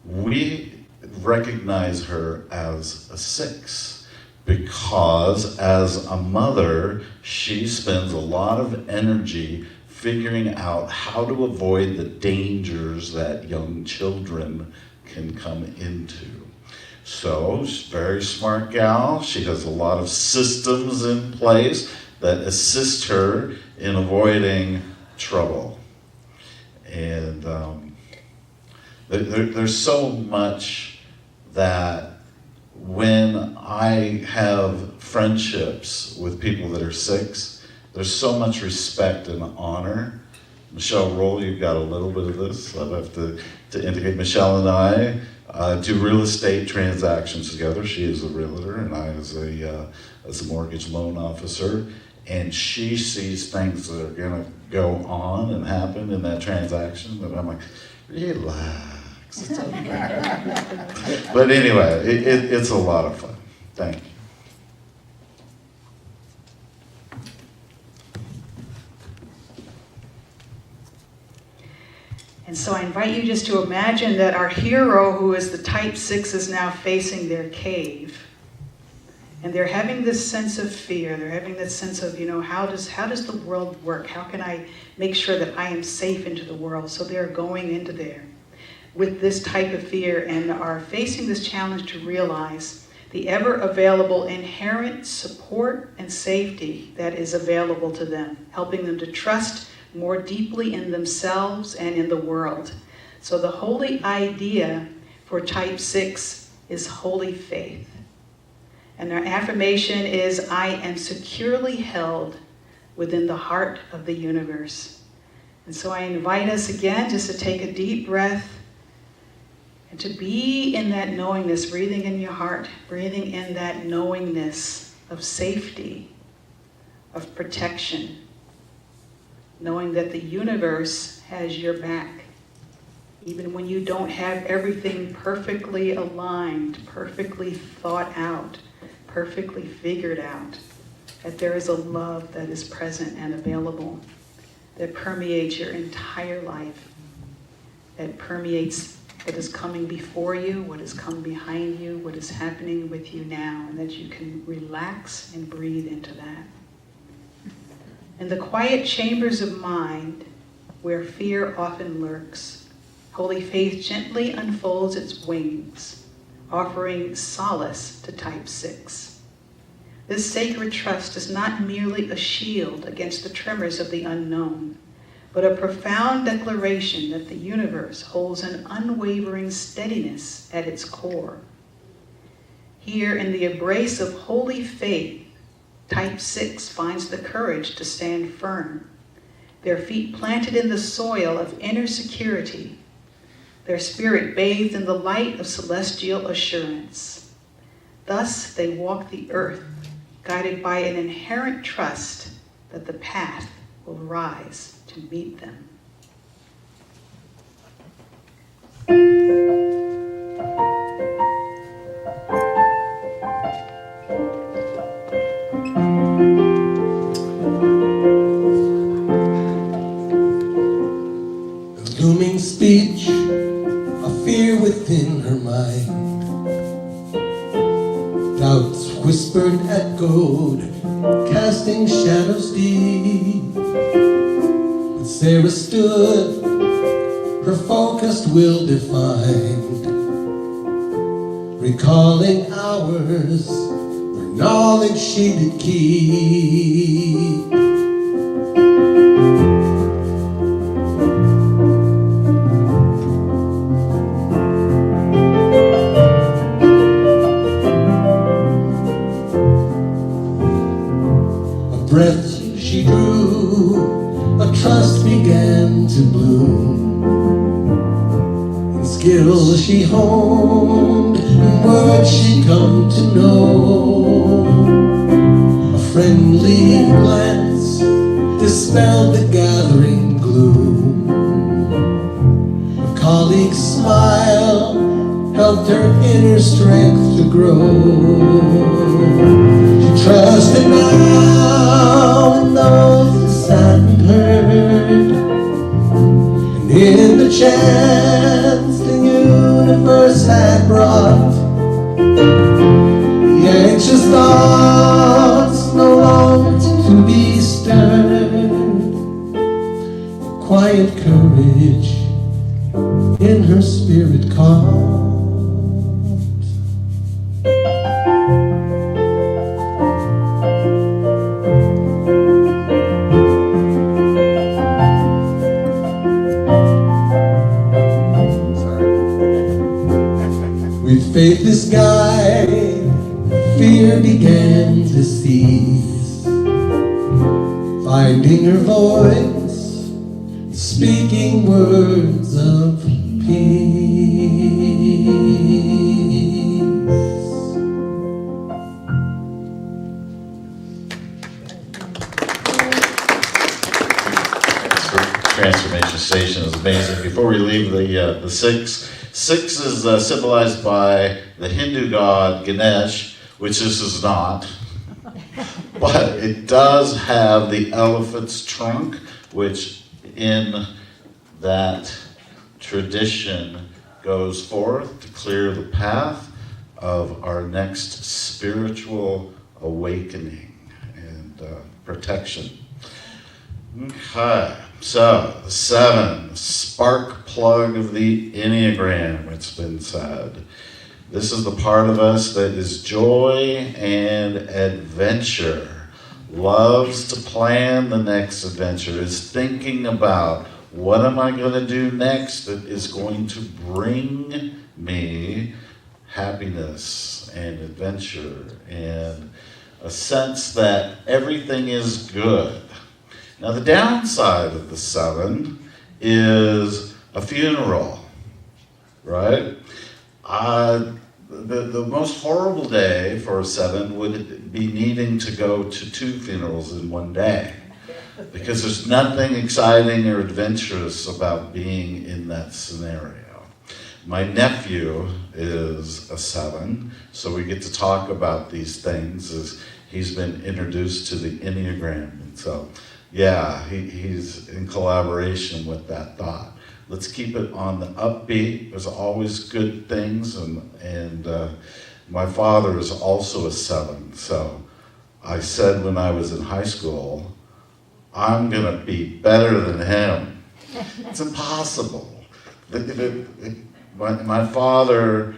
we recognize her as a 6 because as a mother, she spends a lot of energy figuring out how to avoid the dangers that young children can come into. So she's a very smart gal. She has a lot of systems in place that assist her in avoiding trouble. And there's so much that when I have friendships with people that are 6, there's so much respect and honor. Michelle Roll, you've got a little bit of this. I'd have to indicate Michelle and I do real estate transactions together. She is a realtor and I as a mortgage loan officer. And she sees things that are gonna go on and happen in that transaction, and I'm like, relax, it's okay. But anyway, it's a lot of fun. Thank you. And so I invite you just to imagine that our hero, who is the type 6, is now facing their cave. And they're having this sense of fear. They're having this sense of, how does the world work? How can I make sure that I am safe into the world? So they're going into there with this type of fear and are facing this challenge to realize the ever available inherent support and safety that is available to them, helping them to trust more deeply in themselves and in the world. So the holy idea for type 6 is holy faith. And our affirmation is, I am securely held within the heart of the universe. And so I invite us again just to take a deep breath and to be in that knowingness, breathing in your heart, breathing in that knowingness of safety, of protection, knowing that the universe has your back. Even when you don't have everything perfectly aligned, perfectly thought out, perfectly figured out, that there is a love that is present and available, that permeates your entire life, that permeates what is coming before you, what is coming behind you, what is happening with you now, and that you can relax and breathe into that. In the quiet chambers of mind, where fear often lurks, holy faith gently unfolds its wings, offering solace to type 6. This sacred trust is not merely a shield against the tremors of the unknown, but a profound declaration that the universe holds an unwavering steadiness at its core. Here in the embrace of holy faith, type 6 finds the courage to stand firm, their feet planted in the soil of inner security, their spirit bathed in the light of celestial assurance. Thus they walk the earth, guided by an inherent trust that the path will rise to meet them. whispered, echoed, casting shadows deep. But Sarah stood, her focused will defined, recalling hours where knowledge she did keep. Breath she drew, a trust began to bloom. In skill she honed, in words she come to know. A friendly glance dispelled the gathering gloom. A colleague's smile helped her inner strength to grow. She trusted now in those that sat and heard, and in the chance the universe had brought. The anxious thoughts no longer to be stirred. Quiet courage in her spirit caught. With faith this guide, fear began to cease, finding her voice, speaking words of peace. Transformation Station is amazing. Before we leave the six is symbolized by the Hindu god Ganesh, which this is not, but it does have the elephant's trunk, which in that tradition goes forth to clear the path of our next spiritual awakening and protection. Okay, so the 7, spark plug of the Enneagram, it's been said. This is the part of us that is joy and adventure, loves to plan the next adventure, is thinking about what am I going to do next that is going to bring me happiness and adventure and a sense that everything is good. Now the downside of the 7 is a funeral, right? The most horrible day for a 7 would be needing to go to 2 funerals in one day, because there's nothing exciting or adventurous about being in that scenario. My nephew is a 7, so we get to talk about these things as he's been introduced to the Enneagram, and so yeah, he's in collaboration with that thought. Let's keep it on the upbeat. There's always good things, and my father is also a 7. So I said when I was in high school, I'm gonna be better than him. It's impossible. My father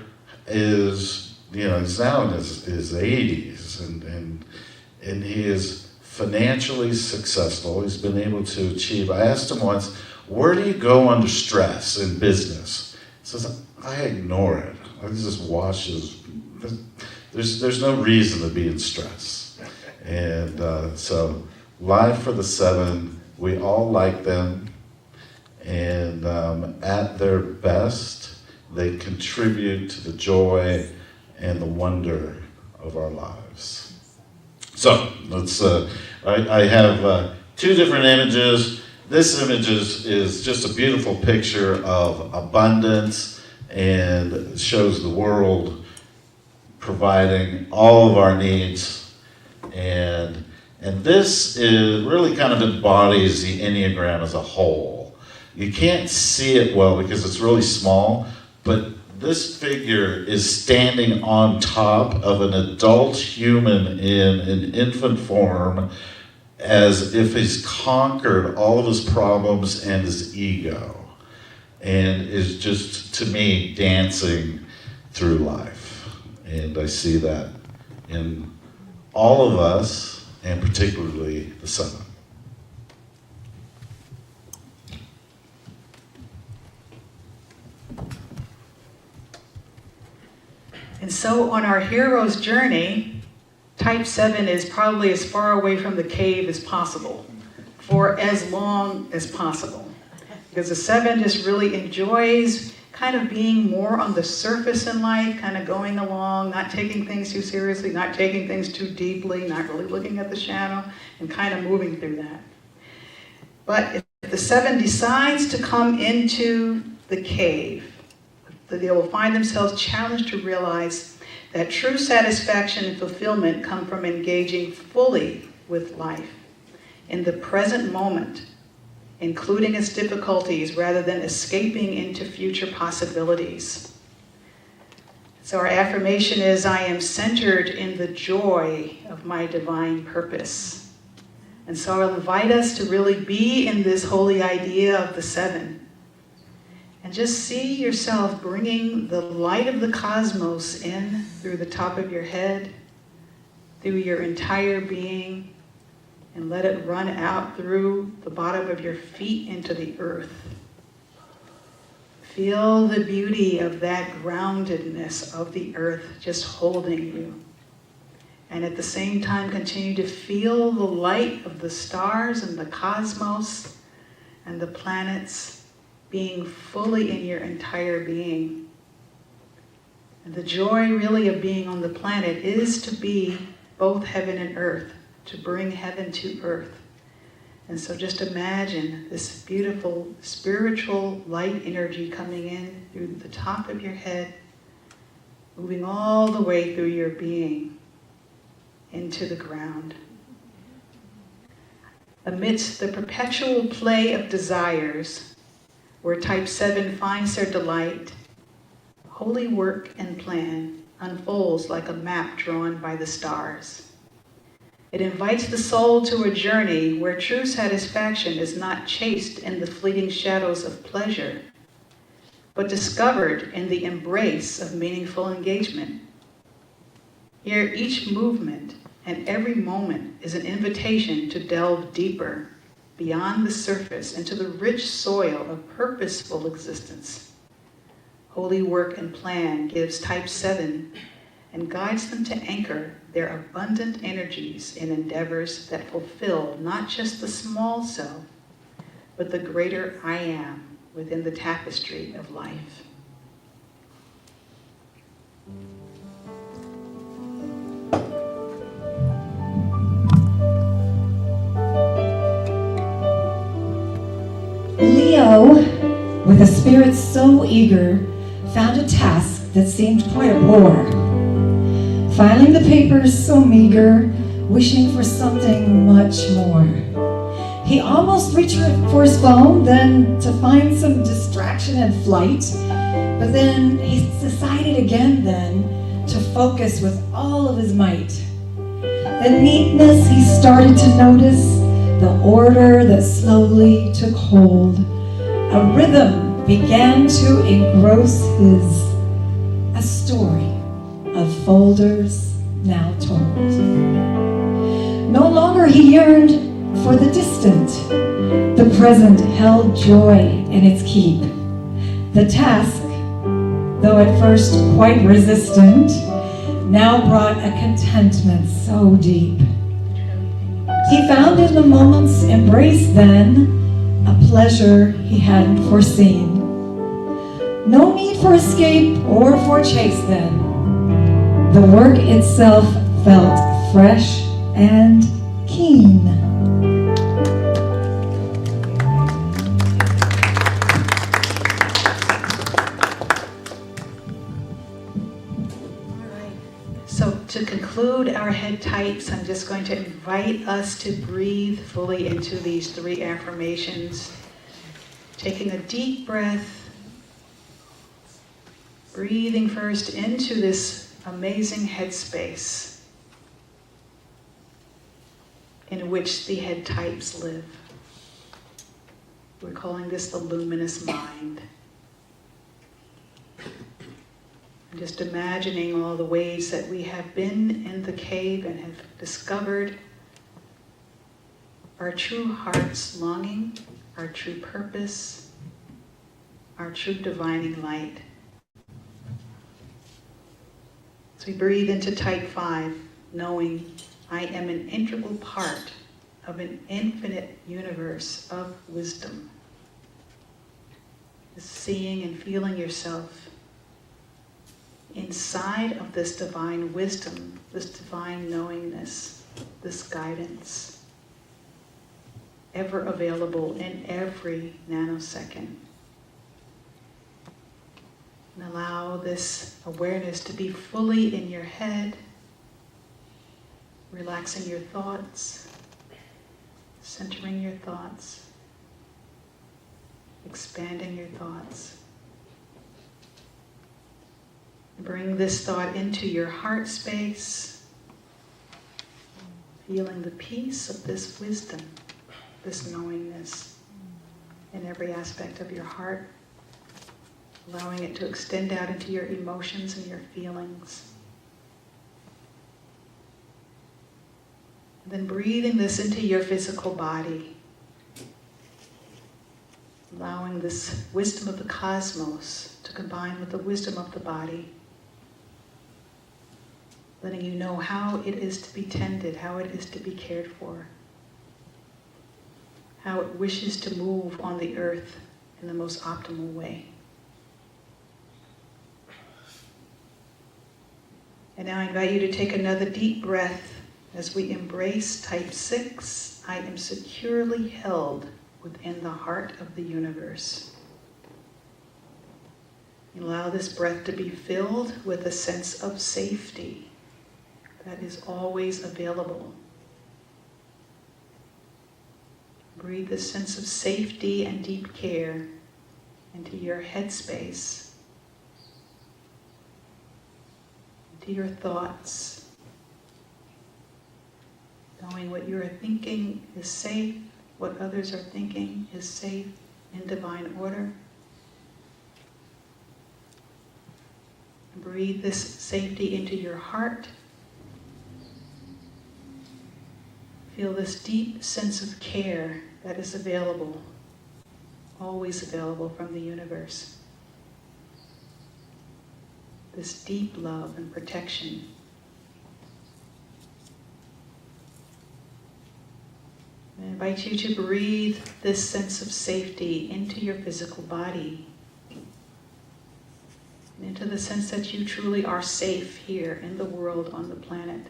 is, he's now in his 80s, and he is financially successful. He's been able to achieve. I asked him once, where do you go under stress in business? He says, I ignore it. I just washes. There's no reason to be in stress. And so live for the 7, we all like them. And at their best, they contribute to the joy and the wonder of our lives. So let's, I have 2 different images. This image is just a beautiful picture of abundance and shows the world providing all of our needs. And this is really kind of embodies the Enneagram as a whole. You can't see it well because it's really small, but this figure is standing on top of an adult human in an infant form, as if he's conquered all of his problems and his ego, and is just, to me, dancing through life. And I see that in all of us, and particularly the 7. And so on our hero's journey, type 7 is probably as far away from the cave as possible, for as long as possible. Because the 7 just really enjoys kind of being more on the surface in life, kind of going along, not taking things too seriously, not taking things too deeply, not really looking at the shadow, and kind of moving through that. But if the 7 decides to come into the cave, they will find themselves challenged to realize that true satisfaction and fulfillment come from engaging fully with life in the present moment, including its difficulties, rather than escaping into future possibilities. So our affirmation is, I am centered in the joy of my divine purpose. And so I'll invite us to really be in this holy idea of the 7. And just see yourself bringing the light of the cosmos in through the top of your head, through your entire being, and let it run out through the bottom of your feet into the earth. Feel the beauty of that groundedness of the earth just holding you. And at the same time, continue to feel the light of the stars and the cosmos and the planets being fully in your entire being. And the joy really of being on the planet is to be both heaven and earth, to bring heaven to earth. And so just imagine this beautiful spiritual light energy coming in through the top of your head, moving all the way through your being into the ground. Amidst the perpetual play of desires, where type 7 finds their delight, holy work and plan unfolds like a map drawn by the stars. It invites the soul to a journey where true satisfaction is not chased in the fleeting shadows of pleasure, but discovered in the embrace of meaningful engagement. Here, each movement and every moment is an invitation to delve deeper, beyond the surface, into the rich soil of purposeful existence. Holy work and plan gives type 7 and guides them to anchor their abundant energies in endeavors that fulfill not just the small self, but the greater I am within the tapestry of life. Leo, with a spirit so eager, found a task that seemed quite a bore. Filing the papers so meager, wishing for something much more. He almost reached for his phone, then to find some distraction and flight. But then he decided again to focus with all of his might. The neatness he started to notice, the order that slowly took hold. A rhythm began to engross a story of folders now told. No longer he yearned for the distant. The present held joy in its keep. The task, though at first quite resistant, now brought a contentment so deep. He found in the moment's embrace then a pleasure he hadn't foreseen. No need for escape or for chase then. The work itself felt fresh and keen. To conclude our head types, I'm just going to invite us to breathe fully into these 3 affirmations, taking a deep breath Breathing first into this amazing headspace in which the head types live. We're calling this the luminous mind. And just imagining all the ways that we have been in the cave and have discovered our true heart's longing, our true purpose, our true divining light. So we breathe into type 5, knowing I am an integral part of an infinite universe of wisdom. Just seeing and feeling yourself inside of this divine wisdom, this divine knowingness, this guidance, ever available in every nanosecond. And allow this awareness to be fully in your head, relaxing your thoughts, centering your thoughts, expanding your thoughts. Bring this thought into your heart space, feeling the peace of this wisdom, this knowingness in every aspect of your heart, allowing it to extend out into your emotions and your feelings. And then breathing this into your physical body, allowing this wisdom of the cosmos to combine with the wisdom of the body, letting you know how it is to be tended, how it is to be cared for, how it wishes to move on the earth in the most optimal way. And now I invite you to take another deep breath as we embrace type 6. I am securely held within the heart of the universe. Allow this breath to be filled with a sense of safety that is always available. Breathe this sense of safety and deep care into your headspace, into your thoughts, knowing what you are thinking is safe, what others are thinking is safe in divine order. Breathe this safety into your heart. Feel this deep sense of care that is available, always available from the universe. This deep love and protection. I invite you to breathe this sense of safety into your physical body, and into the sense that you truly are safe here in the world, on the planet.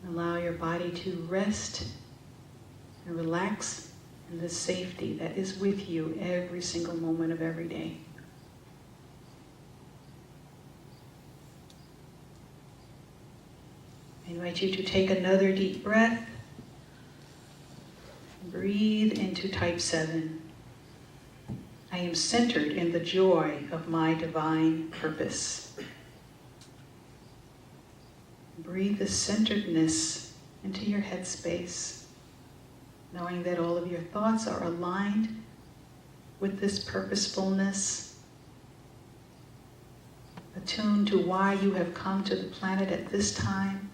Allow your body to rest and relax in the safety that is with you every single moment of every day. I invite you to take another deep breath. Breathe into type 7. I am centered in the joy of my divine purpose. Breathe the centeredness into your headspace, knowing that all of your thoughts are aligned with this purposefulness, attuned to why you have come to the planet at this time,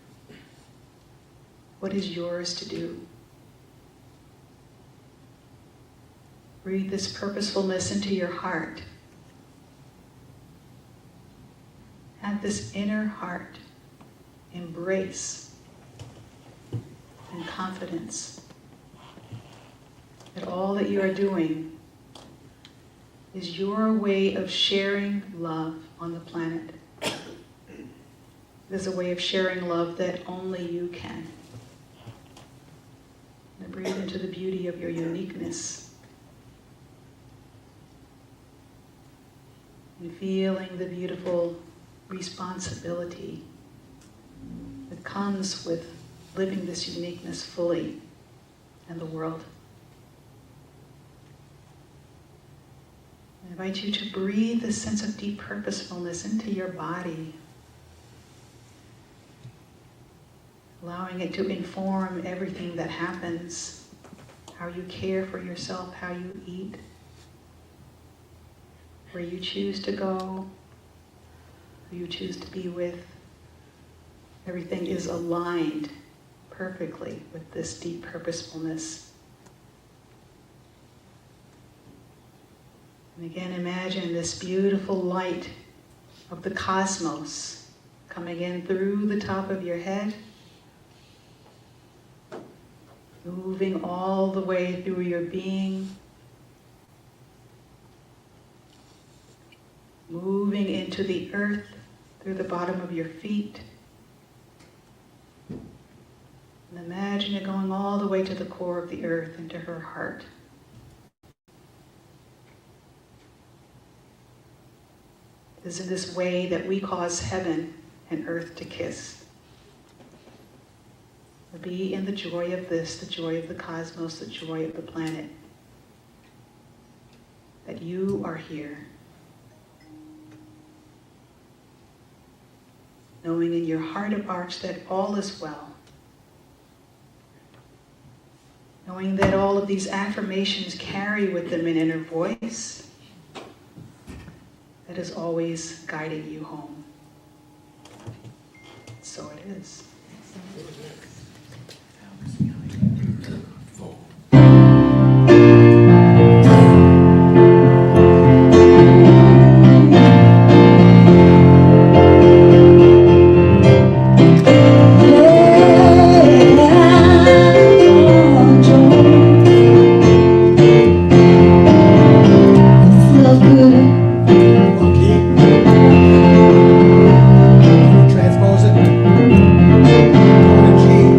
what is yours to do. Breathe this purposefulness into your heart. Have this inner heart embrace and confidence that all that you are doing is your way of sharing love on the planet. It is a way of sharing love that only you can. And breathe into the beauty of your uniqueness. And feeling the beautiful responsibility that comes with living this uniqueness fully in the world. invite you to breathe this sense of deep purposefulness into your body, allowing it to inform everything that happens, how you care for yourself, how you eat, where you choose to go, who you choose to be with. Everything is aligned perfectly with this deep purposefulness. And again, imagine this beautiful light of the cosmos coming in through the top of your head, moving all the way through your being, moving into the earth through the bottom of your feet. And imagine it going all the way to the core of the earth, into her heart. It is in this way that we cause heaven and earth to kiss. Be in the joy of this, the joy of the cosmos, the joy of the planet. That you are here. Knowing in your heart of hearts that all is well. Knowing that all of these affirmations carry with them an inner voice that is always guiding you home. So it is. Transpose it. Energy.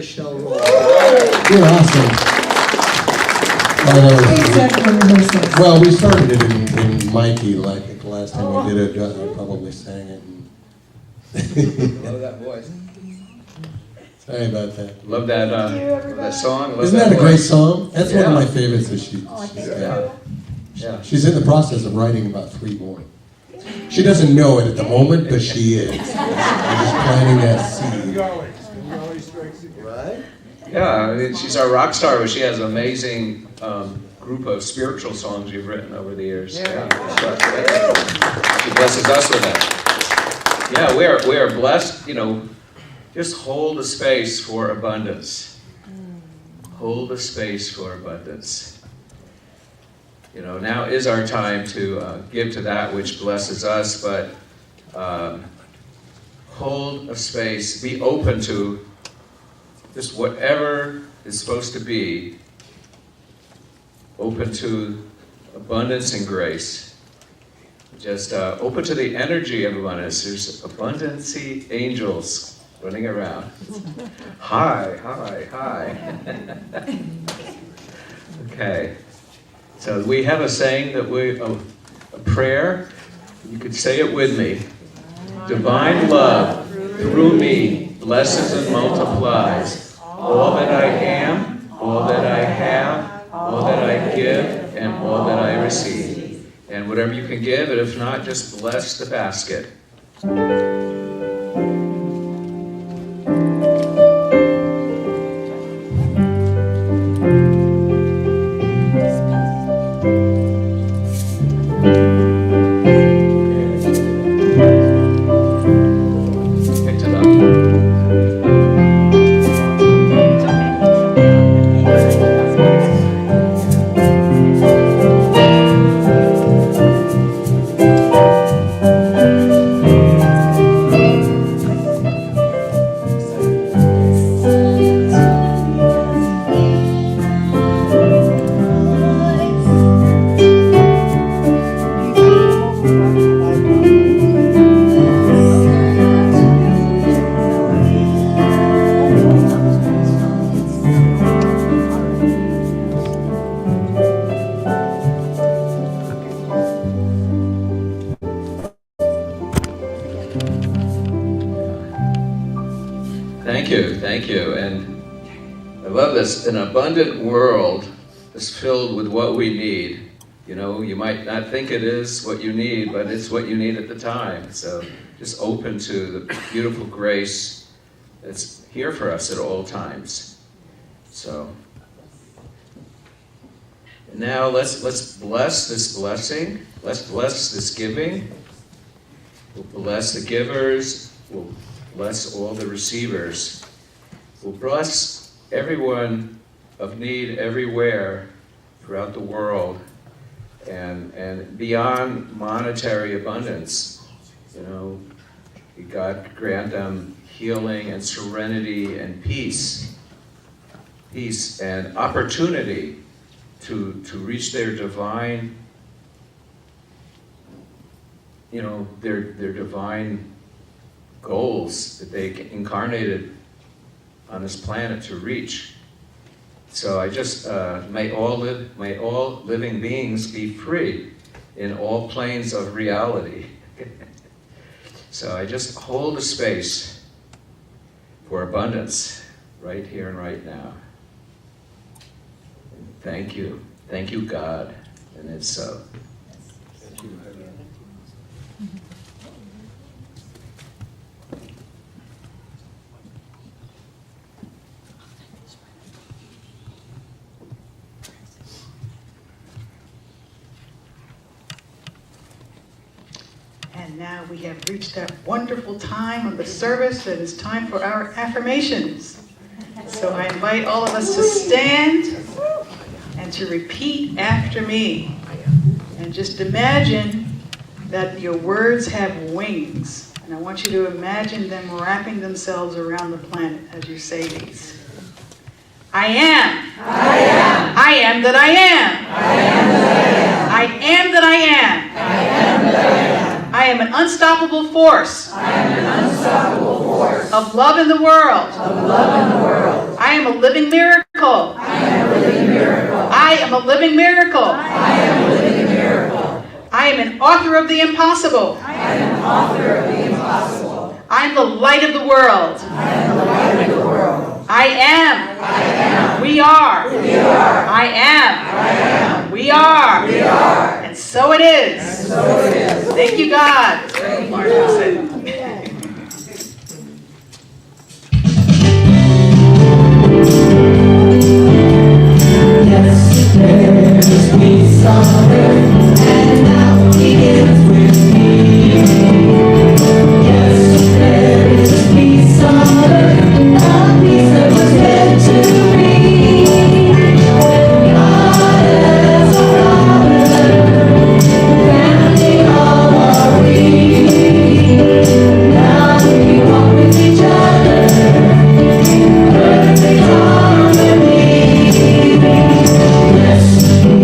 Michelle Roll. You're awesome. Please stand for rehearsals. Well, we started it in Mikey, like the last time we did it, I probably sang it. Love that voice. Sorry about that. Love that song. Love Isn't that a great voice. song? That's one of Yeah. my favorites that she's got. She's in the process of writing about 3 more. She doesn't know it at the moment, but she is. I'm just planting that seed. Right? Yeah, I mean, she's our rock star, but she has an amazing group of spiritual songs you've written over the years. Yeah. She blesses us with that. Yeah, we are blessed. You know, just hold a space for abundance. Hold a space for abundance. You know, now is our time to give to that which blesses us, but hold a space, be open to just whatever is supposed to be, open to abundance and grace. Just open to the energy of abundance. There's abundancy angels running around. Hi, hi, hi. Okay. So we have a saying that a prayer, you could say it with me. Divine love through me blesses and multiplies all that I am, all that I have, all that I give, and all that I receive. And whatever you can give, and if not, just bless the basket. Picked it up. Thank you. And I love this. An abundant world is filled with what we need. You know, you might not think it is what you need, but it's what you need at the time. So just open to the beautiful grace that's here for us at all times. So now let's bless this blessing. Let's bless this giving. We'll bless the givers. We'll bless all the receivers. We'll bless everyone of need everywhere throughout the world and beyond monetary abundance. You know, God grant them healing and serenity and peace and opportunity to reach their divine, you know, their divine goals that they incarnated on this planet to reach. So I just may all living beings be free in all planes of reality. So I just hold a space for abundance right here and right now. Thank you, God, and it's so. Thank you. And now we have reached that wonderful time of the service that is time for our affirmations. So I invite all of us to stand and to repeat after me. And just imagine that your words have wings. And I want you to imagine them wrapping themselves around the planet as you say these. I am. I am. I am that I am. I am that I am. I am that I am. I am that I am. I am an unstoppable force I am an unstoppable force of love in the world. of love in the world. living miracle. I am a living miracle. I am a living miracle. I am a living miracle. I am an author of the impossible. I am an author of the impossible. I am the light of the world. I am the light of the world. I am. I am. We are. We are. I am. I am. We are. We are. And so it is. And so it is. Thank you, God. Thank you. Yes, there is peace on earth, and now he is with me. Yes, there is peace on earth, a peace that was meant to be. God is a Father, family all are we. Now we walk with each other, perfect harmony.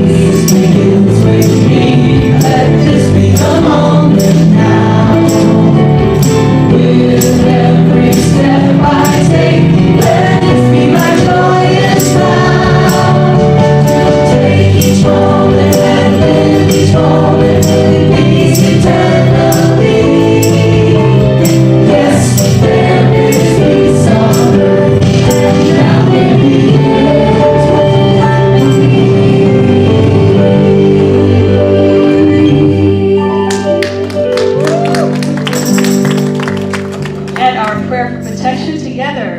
Peace begins with me. Let this be the moment now. With every step I take, let this be my joyous vow. Take each moment and live each moment in peace eternally. Yes, there is peace on earth, and now it begins with And our prayer for protection together.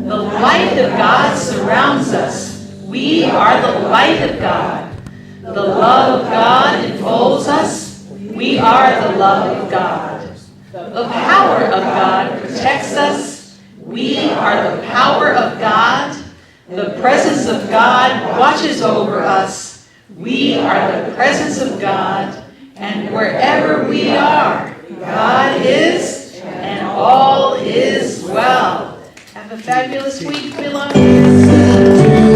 The light of God surrounds us. We are the light of God. The love of God enfolds us. We are the love of God. The power of God protects us. We are the power of God. The presence of God watches over us. We are the presence of God. And wherever we are, God is, and all is well. Have a fabulous week, beloved.